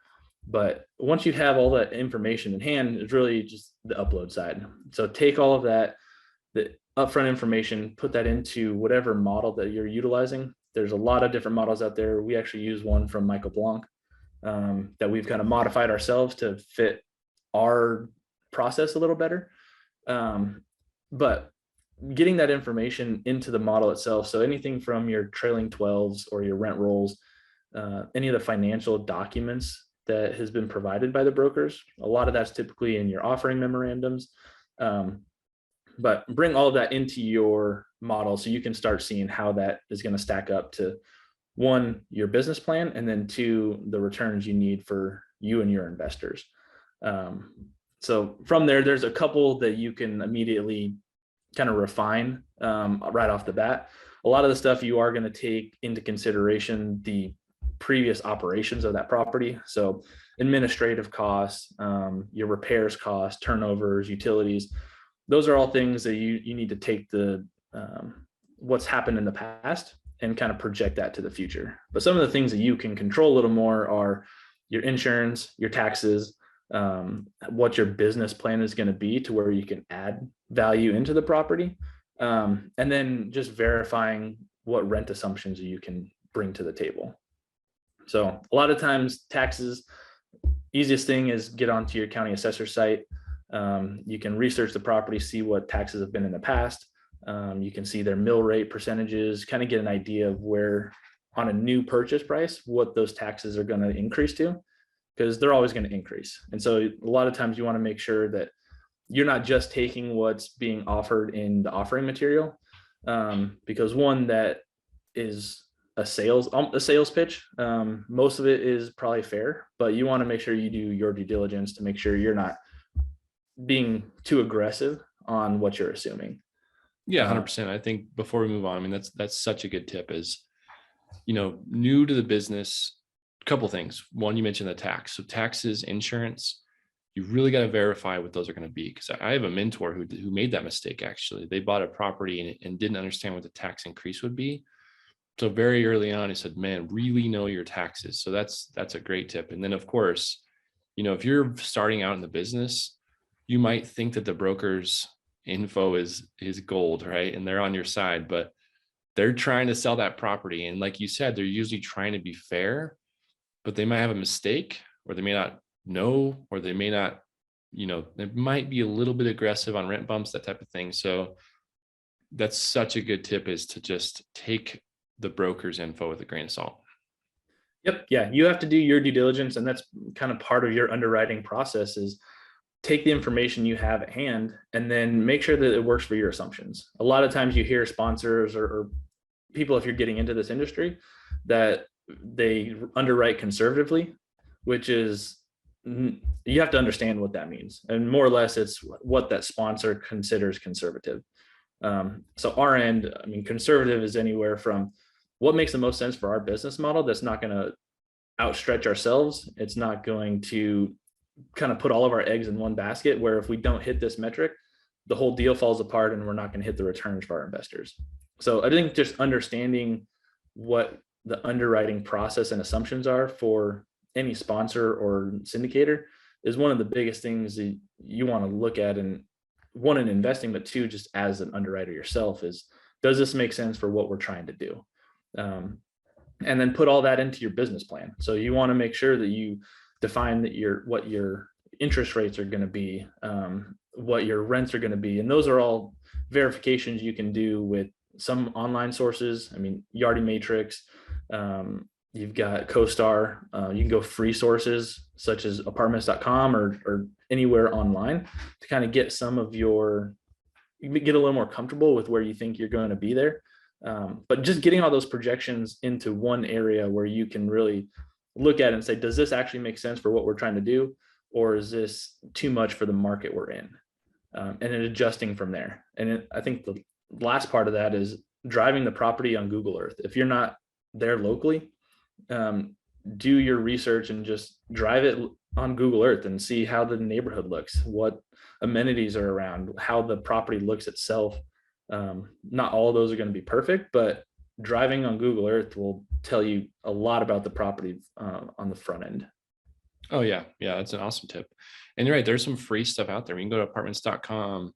But once you have all that information in hand, it's really just the upload side. So take all of that, the upfront information, put that into whatever model that you're utilizing. There's a lot of different models out there. We actually use one from Michael Blanc that we've kind of modified ourselves to fit our process a little better. But getting that information into the model itself, so anything from your trailing 12s or your rent rolls, any of the financial documents that has been provided by the brokers, a lot of that's typically in your offering memorandums. But bring all of that into your model so you can start seeing how that is going to stack up to, one, your business plan, and then two, the returns you need for you and your investors. So from there, there's a couple that you can immediately kind of refine right off the bat. A lot of the stuff you are going to take into consideration the previous operations of that property. So administrative costs, your repairs costs, turnovers, utilities, those are all things that you need to take the what's happened in the past and kind of project that to the future. But some of the things that you can control a little more are your insurance, your taxes, what your business plan is going to be to where you can add value into the property, and then just verifying what rent assumptions you can bring to the table. So a lot of times taxes, easiest thing is get onto your county assessor site. You can research the property, see what taxes have been in the past. You can see their mill rate percentages, kind of get an idea of where on a new purchase price, what those taxes are going to increase to, because they're always going to increase. And so a lot of times you want to make sure that you're not just taking what's being offered in the offering material, because one, that is a sales pitch. Most of it is probably fair, but you want to make sure you do your due diligence to make sure you're not being too aggressive on what you're assuming. Yeah, 100%. I think before we move on, I mean, that's such a good tip is, new to the business, a couple of things. One, you mentioned the tax. So taxes, insurance, you really got to verify what those are going to be. Because I have a mentor who made that mistake, actually. They bought a property and didn't understand what the tax increase would be. So very early on, he said, man, really know your taxes. So that's a great tip. And then, of course, if you're starting out in the business, you might think that the broker's info is gold, right? And they're on your side, but they're trying to sell that property. And like you said, they're usually trying to be fair, but they might have a mistake, or they may not know, or they may not, they might be a little bit aggressive on rent bumps, that type of thing. So that's such a good tip, is to just take the broker's info with a grain of salt. Yep. Yeah. You have to do your due diligence. And that's kind of part of your underwriting process, is take the information you have at hand and then make sure that it works for your assumptions. A lot of times you hear sponsors or people, if you're getting into this industry, that they underwrite conservatively, which is, you have to understand what that means. And more or less it's what that sponsor considers conservative. So our end, I mean, conservative is anywhere from what makes the most sense for our business model that's not going to outstretch ourselves. It's not going to kind of put all of our eggs in one basket, where if we don't hit this metric, the whole deal falls apart and we're not going to hit the returns for our investors. So I think just understanding what the underwriting process and assumptions are for any sponsor or syndicator is one of the biggest things that you want to look at, and one, in investing, but two, just as an underwriter yourself, is, does this make sense for what we're trying to do? And then put all that into your business plan. So you want to make sure that you define that what your interest rates are going to be, what your rents are going to be. And those are all verifications you can do with some online sources. I mean, Yardi Matrix, you've got CoStar, you can go free sources such as Apartmentscom or anywhere online to kind of get you get a little more comfortable with where you think you're going to be there. But just getting all those projections into one area where you can really look at it and say, does this actually make sense for what we're trying to do? Or is this too much for the market we're in? And then adjusting from there. And I think the last part of that is driving the property on Google Earth. If you're not there locally, do your research and just drive it on Google Earth and see how the neighborhood looks, what amenities are around, how the property looks itself. Not all of those are going to be perfect, but driving on Google Earth will tell you a lot about the property on the front end. Oh yeah. Yeah. That's an awesome tip. And you're right. There's some free stuff out there. You can go to apartments.com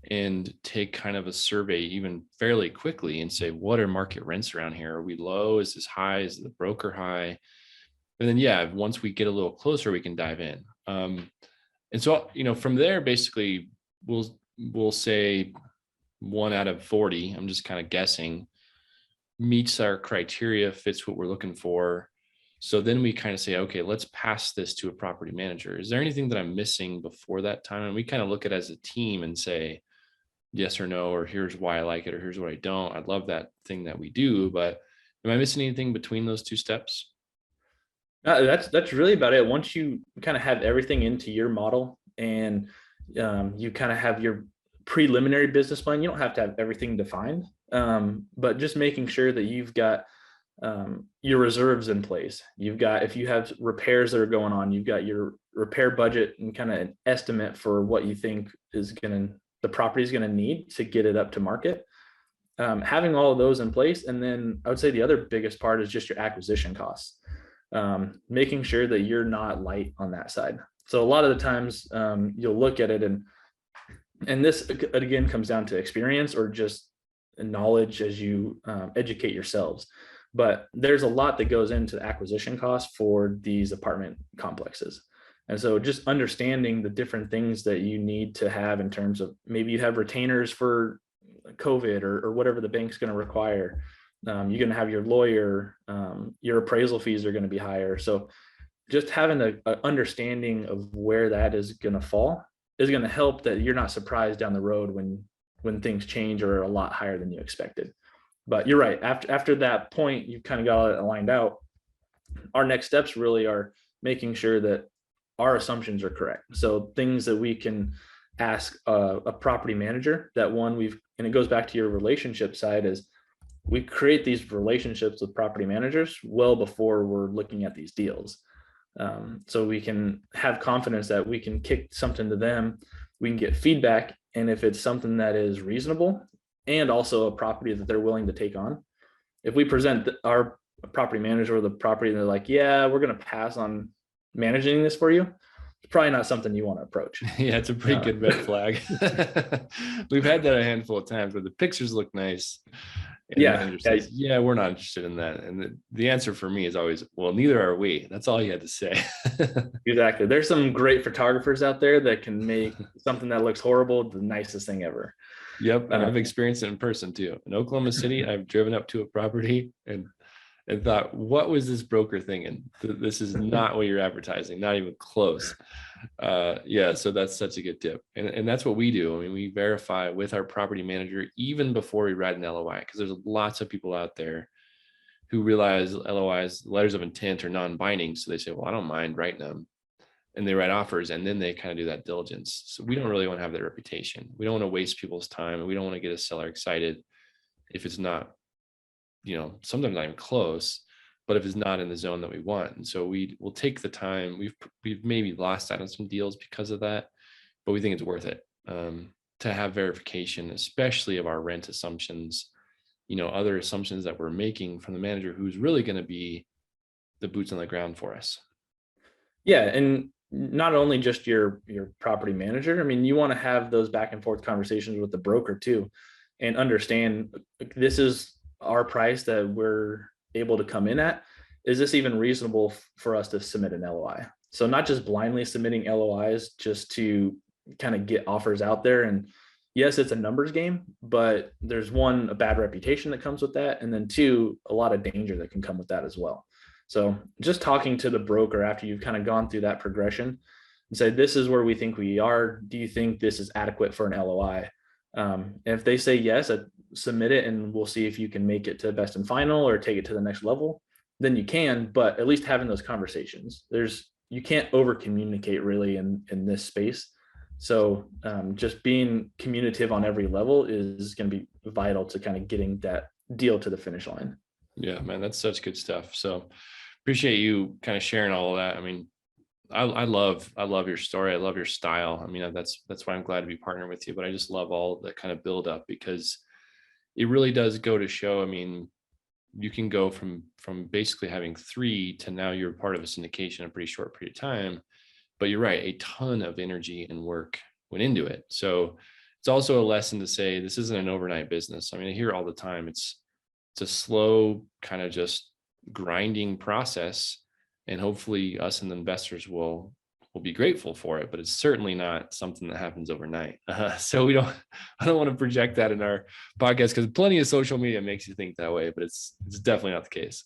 and take kind of a survey even fairly quickly and say, what are market rents around here? Are we low? Is this high? Is the broker high? And then, yeah, once we get a little closer, we can dive in. And so, from there, basically we'll say 1 out of 40, I'm just kind of guessing, meets our criteria, fits what we're looking for. So then we kind of say, okay, let's pass this to a property manager. Is there anything that I'm missing before that time? And we kind of look at it as a team and say, yes or no, or here's why I like it, or here's what I don't. I love that thing that we do, but am I missing anything between those two steps? That's really about it. Once you kind of have everything into your model and you kind of have your preliminary business plan, you don't have to have everything defined, but just making sure that you've got your reserves in place. If you have repairs that are going on, you've got your repair budget and kind of an estimate for what you think the property is going to need to get it up to market. Having all of those in place. And then I would say the other biggest part is just your acquisition costs. Making sure that you're not light on that side. So a lot of the times you'll look at it and this again comes down to experience or just knowledge as you educate yourselves. But there's a lot that goes into the acquisition costs for these apartment complexes. And so just understanding the different things that you need to have in terms of, maybe you have retainers for COVID or whatever the bank's going to require. You're going to have your lawyer, your appraisal fees are going to be higher. So just having an understanding of where that is going to fall is going to help, that you're not surprised down the road when things change or are a lot higher than you expected. But you're right. After that point, you've kind of got it lined out. Our next steps really are making sure that our assumptions are correct. So things that we can ask a property manager, and it goes back to your relationship side, is we create these relationships with property managers well before we're looking at these deals. So we can have confidence that we can kick something to them, we can get feedback, and if it's something that is reasonable and also a property that they're willing to take on, if we present our property manager with a property and they're like, yeah, we're going to pass on managing this for you, it's probably not something you want to approach. Yeah, it's a pretty good red flag. We've had that a handful of times where the pictures look nice. Yeah. Says, yeah, we're not interested in that. And the answer for me is always, well, neither are we. That's all you had to say. Exactly. There's some great photographers out there that can make something that looks horrible the nicest thing ever. Yep. And I've experienced it in person too. In Oklahoma City, I've driven up to a property and thought, what was this broker thinking? This is not what you're advertising, not even close. Yeah, so that's such a good tip. And that's what we do. I mean, we verify with our property manager even before we write an LOI, because there's lots of people out there who realize LOIs, letters of intent, are non-binding. So they say, well, I don't mind writing them. And they write offers, and then they kind of do that diligence. So we don't really want to have that reputation. We don't want to waste people's time, and we don't want to get a seller excited if it's not, sometimes not even close, but if it's not in the zone that we want. And so we'll take the time. We've maybe lost out on some deals because of that, but we think it's worth it. to have verification, especially of our rent assumptions, other assumptions that we're making from the manager who's really going to be the boots on the ground for us. Yeah, and not only just your property manager. I mean, you want to have those back and forth conversations with the broker too, and understand this is our price that we're able to come in at. Is this even reasonable for us to submit an LOI? So not just blindly submitting LOIs just to kind of get offers out there. And yes, it's a numbers game, but there's one, a bad reputation that comes with that, and then two, a lot of danger that can come with that as well. So just talking to the broker after you've kind of gone through that progression and say, this is where we think we are. Do you think this is adequate for an LOI? And if they say yes, submit it and we'll see if you can make it to best and final or take it to the next level. Then you can, but at least having those conversations. You can't over communicate really in this space. So just being communicative on every level is going to be vital to kind of getting that deal to the finish line. Yeah, man, that's such good stuff. So appreciate you kind of sharing all of that. I mean, I love your story. I love your style. I mean, that's why I'm glad to be partnering with you, but I just love all that kind of build up, because it really does go to show, I mean, you can go from basically having 3 to now you're part of a syndication in a pretty short period of time. But you're right, a ton of energy and work went into it. So it's also a lesson to say this isn't an overnight business. I mean, I hear all the time, it's a slow kind of just grinding process, and hopefully us and the investors will be grateful for it, but it's certainly not something that happens overnight. So I don't want to project that in our podcast, because plenty of social media makes you think that way, but it's definitely not the case.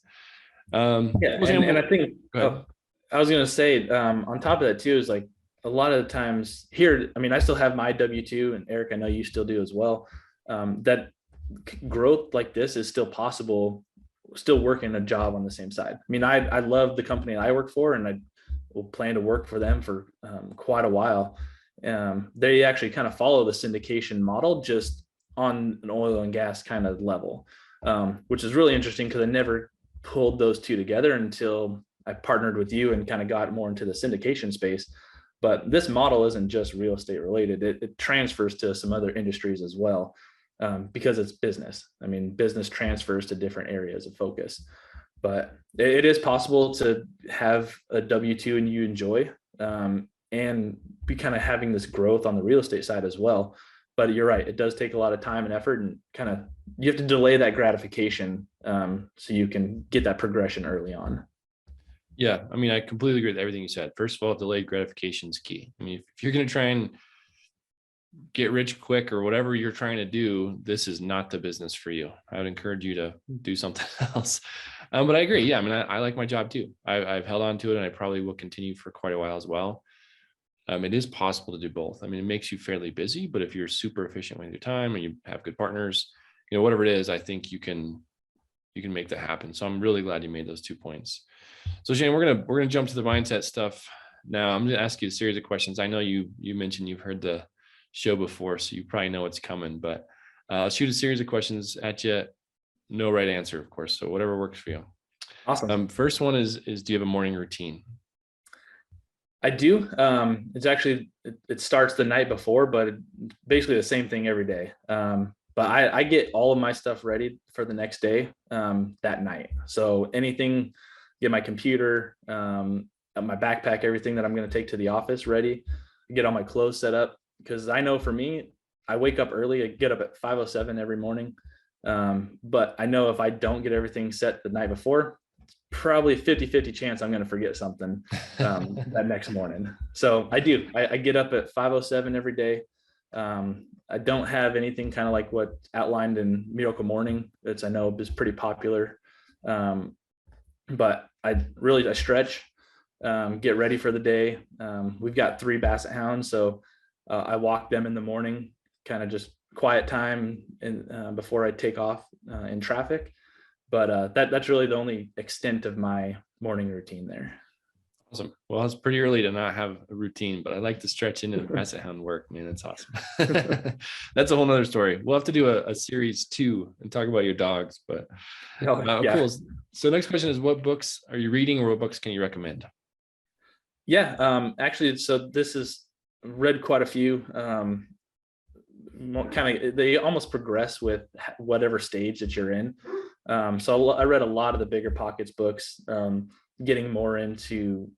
Yeah, and I think I was going to say on top of that too, is like a lot of the times here, I mean, I still have my W-2, and Eric, I know you still do as well. That growth like this is still possible, still working a job on the same side. I mean, I love the company I work for, and I will plan to work for them for quite a while. They actually kind of follow the syndication model, just on an oil and gas kind of level, which is really interesting because I never pulled those two together until I partnered with you and kind of got more into the syndication space. But this model isn't just real estate related. It transfers to some other industries as well, because it's business. I mean, business transfers to different areas of focus. But it is possible to have a W-2 and you enjoy, and be kind of having this growth on the real estate side as well. But you're right, it does take a lot of time and effort, and kind of you have to delay that gratification so you can get that progression early on. Yeah, I mean, I completely agree with everything you said. First of all, delayed gratification is key. I mean, if you're going to try and get rich quick or whatever you're trying to do, this is not the business for you. I would encourage you to do something else. But I agree. Yeah, I mean, I like my job too. I've held on to it, and I probably will continue for quite a while as well. It is possible to do both. I mean, it makes you fairly busy, but if you're super efficient with your time and you have good partners, whatever it is, I think you can make that happen. So I'm really glad you made those 2 points. So Shane, we're gonna jump to the mindset stuff now. I'm gonna ask you a series of questions. I know you mentioned you've heard the show before, so you probably know what's coming, but I'll shoot a series of questions at you. No right answer, of course. So whatever works for you. Awesome. First one is do you have a morning routine? I do. It's actually, it starts the night before, but it's basically the same thing every day. But I get all of my stuff ready for the next day that night. So anything, get my computer, my backpack, everything that I'm going to take to the office ready, get all my clothes set up. Because I know for me, I wake up early, I get up at 5:07 every morning. But I know if I don't get everything set the night before, probably 50-50 chance I'm going to forget something that next morning. So I do. I get up at 5:07 every day. I don't have anything kind of like what outlined in Miracle Morning. I know is pretty popular. But I stretch, get ready for the day. We've got 3 Basset Hounds, so I walk them in the morning, kind of just quiet time and before I take off in traffic. But that's really the only extent of my morning routine there. Awesome. Well, it's pretty early to not have a routine, but I like to stretch into the Basset Hound work. Man, that's awesome. That's a whole nother story. We'll have to do a series 2 and talk about your dogs, but Yeah. Cool. So next question is, what books are you reading, or what books can you recommend? Yeah. Actually, so this is read quite a few. kind of, they almost progress with whatever stage that you're in. So I read a lot of the Bigger Pockets books, getting more into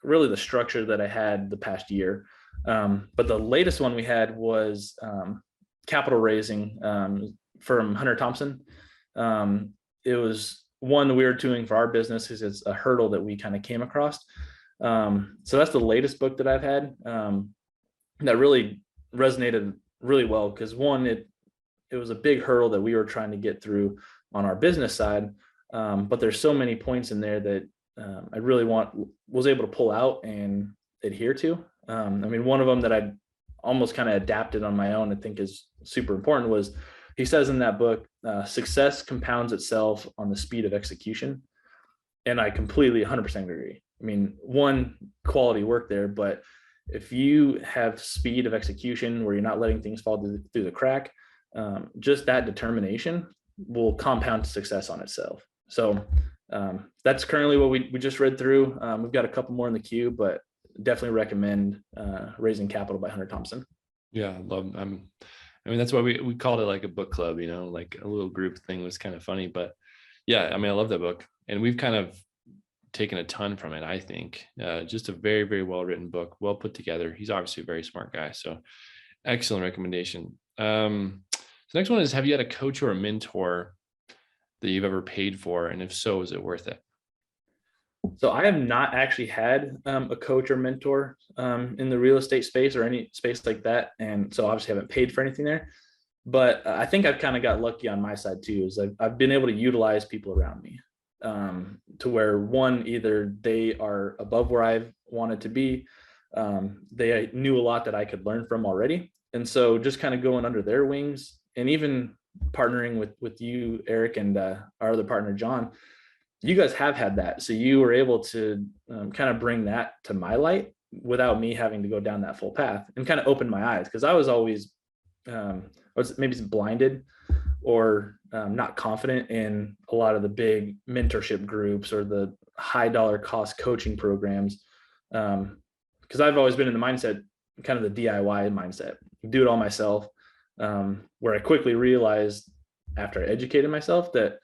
really the structure that I had the past year. But the latest one we had was capital raising, from Hunter Thompson. It was one we were doing for our business because it's a hurdle that we kind of came across. So that's the latest book that I've had, that really resonated really well, because one, it was a big hurdle that we were trying to get through on our business side. But there's so many points in there that I really was able to pull out and adhere to. I mean, one of them that I almost kind of adapted on my own, I think is super important, was he says in that book, success compounds itself on the speed of execution. And I completely 100% agree. I mean, one, quality work there, but if you have speed of execution where you're not letting things fall through the crack, just that determination will compound success on itself. So that's currently what we just read through. We've got a couple more in the queue, but definitely recommend Raising Capital by Hunter Thompson. Yeah, I love. I mean, that's why we called it like a book club, like a little group thing. Was kind of funny, but yeah, I mean, I love that book, and we've kind of taken a ton from it. I think just a very, very well written book, well put together. He's obviously a very smart guy, so excellent recommendation. So next one is: have you had a coach or a mentor that you've ever paid for, and if so, is it worth it? So I have not actually had a coach or mentor in the real estate space or any space like that. And so obviously I haven't paid for anything there, but I think I've kind of got lucky on my side too, is I've been able to utilize people around me to where, one, either they are above where I've wanted to be. They knew a lot that I could learn from already. And so just kind of going under their wings, and even partnering with you, Eric, and our other partner, John, you guys have had that. So you were able to kind of bring that to my light without me having to go down that full path, and kind of open my eyes. Cause I was always, I was maybe blinded or not confident in a lot of the big mentorship groups or the high dollar cost coaching programs. Cause I've always been in the mindset, kind of the DIY mindset, do it all myself. Where I quickly realized after I educated myself that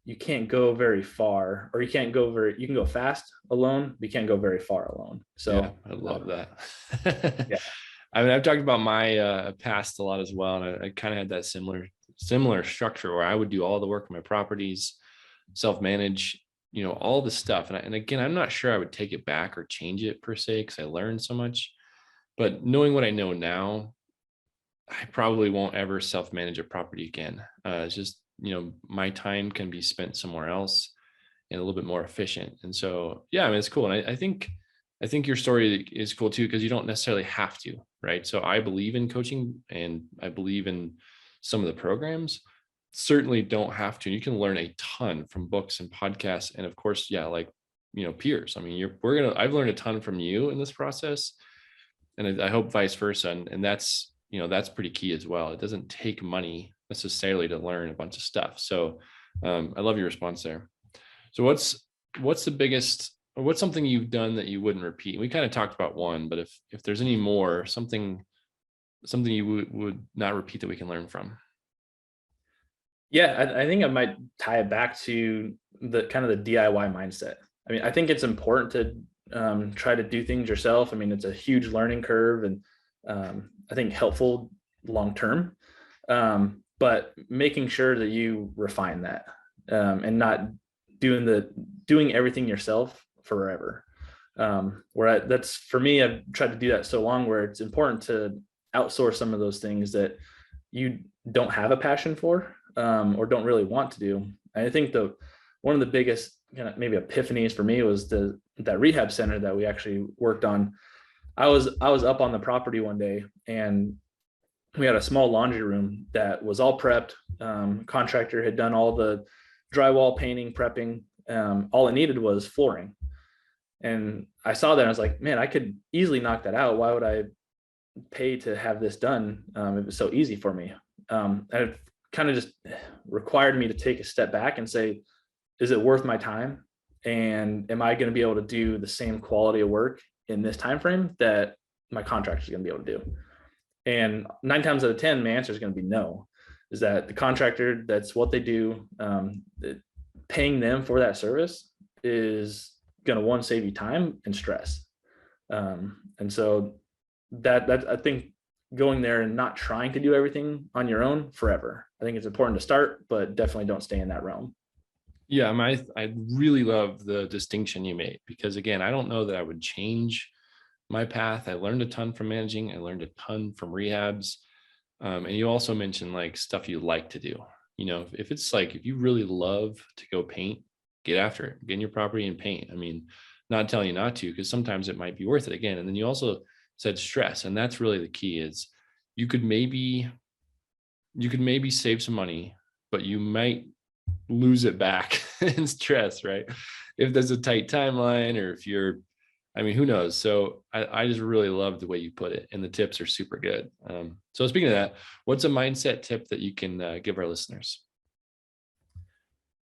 you can't go very far, or you can go fast alone, but you can't go very far alone. So yeah, I love that. Yeah. I mean, I've talked about my past a lot as well. And I kind of had that similar structure where I would do all the work on my properties, self-manage, all the stuff. And again, I'm not sure I would take it back or change it per se, because I learned so much, but knowing what I know now, I probably won't ever self-manage a property again. It's just, my time can be spent somewhere else and a little bit more efficient. And so, yeah, I mean, it's cool. And I think your story is cool too, because you don't necessarily have to, right? So I believe in coaching, and I believe in some of the programs. Certainly don't have to. You can learn a ton from books and podcasts. And of course, yeah, like, peers. I mean, I've learned a ton from you in this process, and I hope vice versa. And that's, that's pretty key as well. It doesn't take money necessarily to learn a bunch of stuff. So I love your response there. So what's the biggest, or what's something you've done that you wouldn't repeat? We kind of talked about one, but if there's any more, something you would not repeat that we can learn from. Yeah, I think I might tie it back to the kind of the DIY mindset. I mean, I think it's important to try to do things yourself. I mean, it's a huge learning curve, and I think helpful long-term, but making sure that you refine that, and not doing everything yourself forever. That's for me, I've tried to do that so long, where it's important to outsource some of those things that you don't have a passion for, or don't really want to do. And I think one of the biggest kind of maybe epiphanies for me was that rehab center that we actually worked on. I was up on the property one day, and we had a small laundry room that was all prepped. Contractor had done all the drywall, painting, prepping. All it needed was flooring. And I saw that, and I was like, man, I could easily knock that out. Why would I pay to have this done? It was so easy for me. And it kind of just required me to take a step back and say, is it worth my time? And am I going to be able to do the same quality of work in this time frame that my contractor is going to be able to do? And 9 times out of 10, my answer is going to be no. Is that the contractor, that's what they do. Paying them for that service is going to, one, save you time and stress. And so that I think going there and not trying to do everything on your own forever. I think it's important to start, but definitely don't stay in that realm. Yeah, I really love the distinction you made, because again, I don't know that I would change my path. I learned a ton from managing. I learned a ton from rehabs. And you also mentioned like stuff you like to do. You know, if it's like, if you really love to go paint, get after it, get in your property and paint. I mean, not telling you not to, because sometimes it might be worth it again. And then you also said stress. And that's really the key is you could maybe save some money, but you might lose it back in stress, right? If there's a tight timeline, or if you're, I mean, who knows? So I just really love the way you put it, and the tips are super good. So speaking of that, what's a mindset tip that you can give our listeners?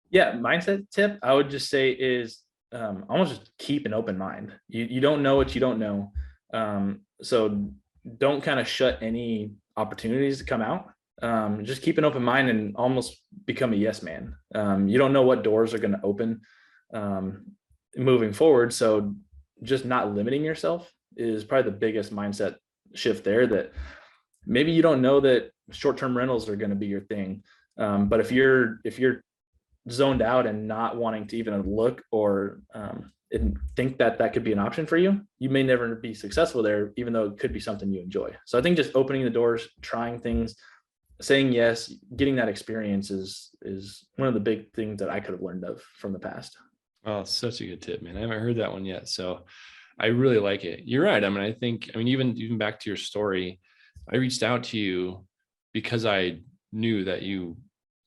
Yeah, mindset tip I would just say is almost just keep an open mind. You don't know what you don't know. So don't kind of shut any opportunities to come out. Just keep an open mind and almost become a yes man. You don't know what doors are going to open moving forward. So just not limiting yourself is probably the biggest mindset shift there, that maybe you don't know that short-term rentals are going to be your thing. But if you're zoned out and not wanting to even look or think that that could be an option for you, you may never be successful there, even though it could be something you enjoy. So I think just opening the doors, trying things, saying yes, getting that experience is one of the big things that I could have learned of from the past. Oh, such a good tip, man. I haven't heard that one yet. So I really like it. You're right. I mean, even back to your story, I reached out to you because I knew that you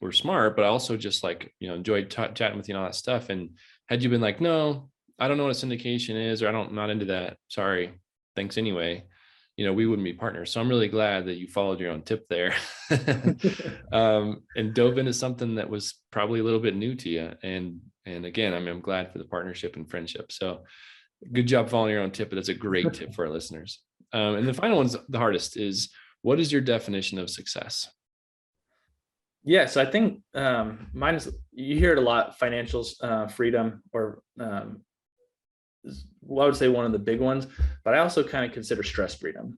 were smart, but I also just like, enjoyed chatting with you and all that stuff. And had you been like, no, I don't know what a syndication is, or I'm not into that, sorry, thanks anyway, we wouldn't be partners. So I'm really glad that you followed your own tip there. And dove into something that was probably a little bit new to you. And again, I'm glad for the partnership and friendship. So good job following your own tip, but that's a great tip for our listeners. And the final one's the hardest is, what is your definition of success? Yeah, so I think mine is, you hear it a lot, financial freedom, or well, I would say one of the big ones, but I also kind of consider stress freedom.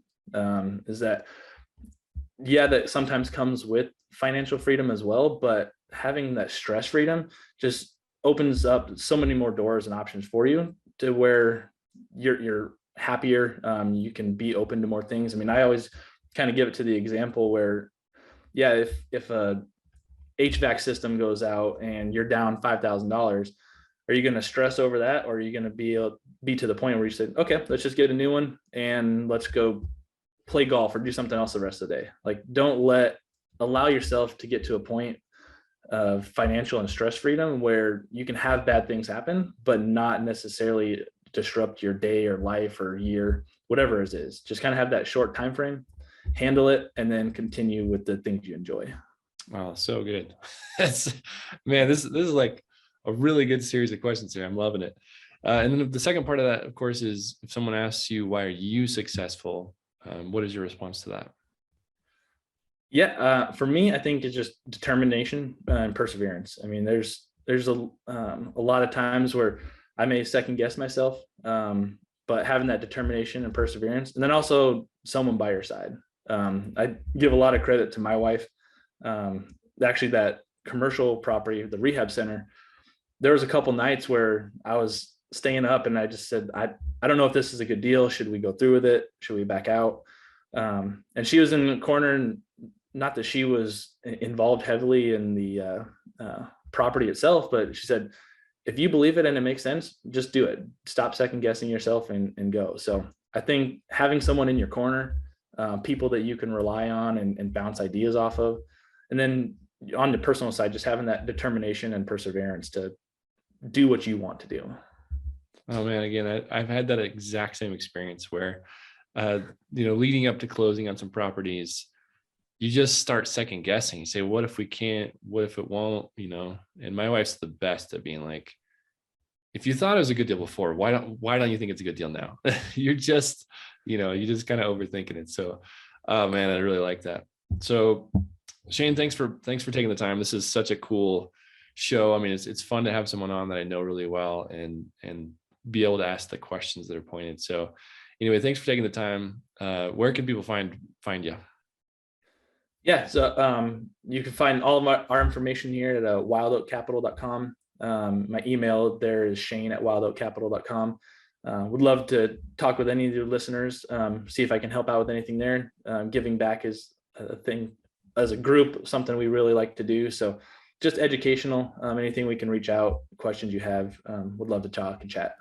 Is that, yeah, that sometimes comes with financial freedom as well, but having that stress freedom just opens up so many more doors and options for you, to where you're happier. You can be open to more things. I mean, I always kind of give it to the example where, yeah, if a HVAC system goes out and you're down $5,000, are you going to stress over that, or are you going to be to the point where you say, okay, let's just get a new one and let's go play golf or do something else the rest of the day? Like, allow yourself to get to a point of financial and stress freedom where you can have bad things happen, but not necessarily disrupt your day or life or year, whatever it is. Just kind of have that short time frame, handle it, and then continue with the things you enjoy. Oh, so good. Man, this is like a really good series of questions here. I'm loving it. And then the second part of that, of course, is if someone asks you, why are you successful? What is your response to that? Yeah, for me, I think it's just determination and perseverance. I mean, there's a lot of times where I may second guess myself, but having that determination and perseverance, and then also someone by your side. I give a lot of credit to my wife. Actually, that commercial property, the rehab center, there was a couple nights where I was staying up and I just said, I don't know if this is a good deal. Should we go through with it? Should we back out? And she was in the corner, and not that she was involved heavily in the property itself, but she said, if you believe it and it makes sense, just do it. Stop second guessing yourself and go. So I think having someone in your corner, people that you can rely on and bounce ideas off of, and then on the personal side, just having that determination and perseverance to do what you want to do. Oh man, again, I've had that exact same experience where, leading up to closing on some properties, you just start second guessing. You say, what if we can't, what if it won't, and my wife's the best at being like, if you thought it was a good deal before, why don't you think it's a good deal now? You're just, you just kind of overthinking it. So Oh man, I really like that. So Shane, thanks for taking the time. This is such a cool show. I mean, it's fun to have someone on that I know really well and be able to ask the questions that are pointed. So anyway, thanks for taking the time. Where can people find you? Yeah, so you can find all of our information here at wildoakcapital.com. My email there is shane@wildoakcapital.com. Would love to talk with any of your listeners, see if I can help out with anything there. Giving back is a thing as a group, something we really like to do. So just educational, anything we can reach out, questions you have, would love to talk and chat.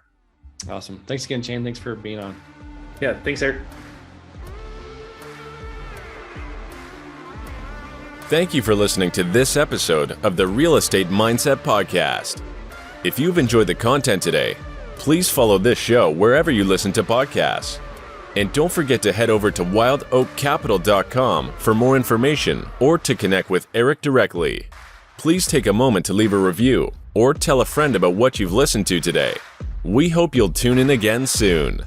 Awesome. Thanks again, Shane. Thanks for being on. Yeah, thanks, Eric. Thank you for listening to this episode of the Real Estate Mindset Podcast. If you've enjoyed the content today, please follow this show wherever you listen to podcasts. And don't forget to head over to wildoakcapital.com for more information or to connect with Eric directly. Please take a moment to leave a review or tell a friend about what you've listened to today. We hope you'll tune in again soon.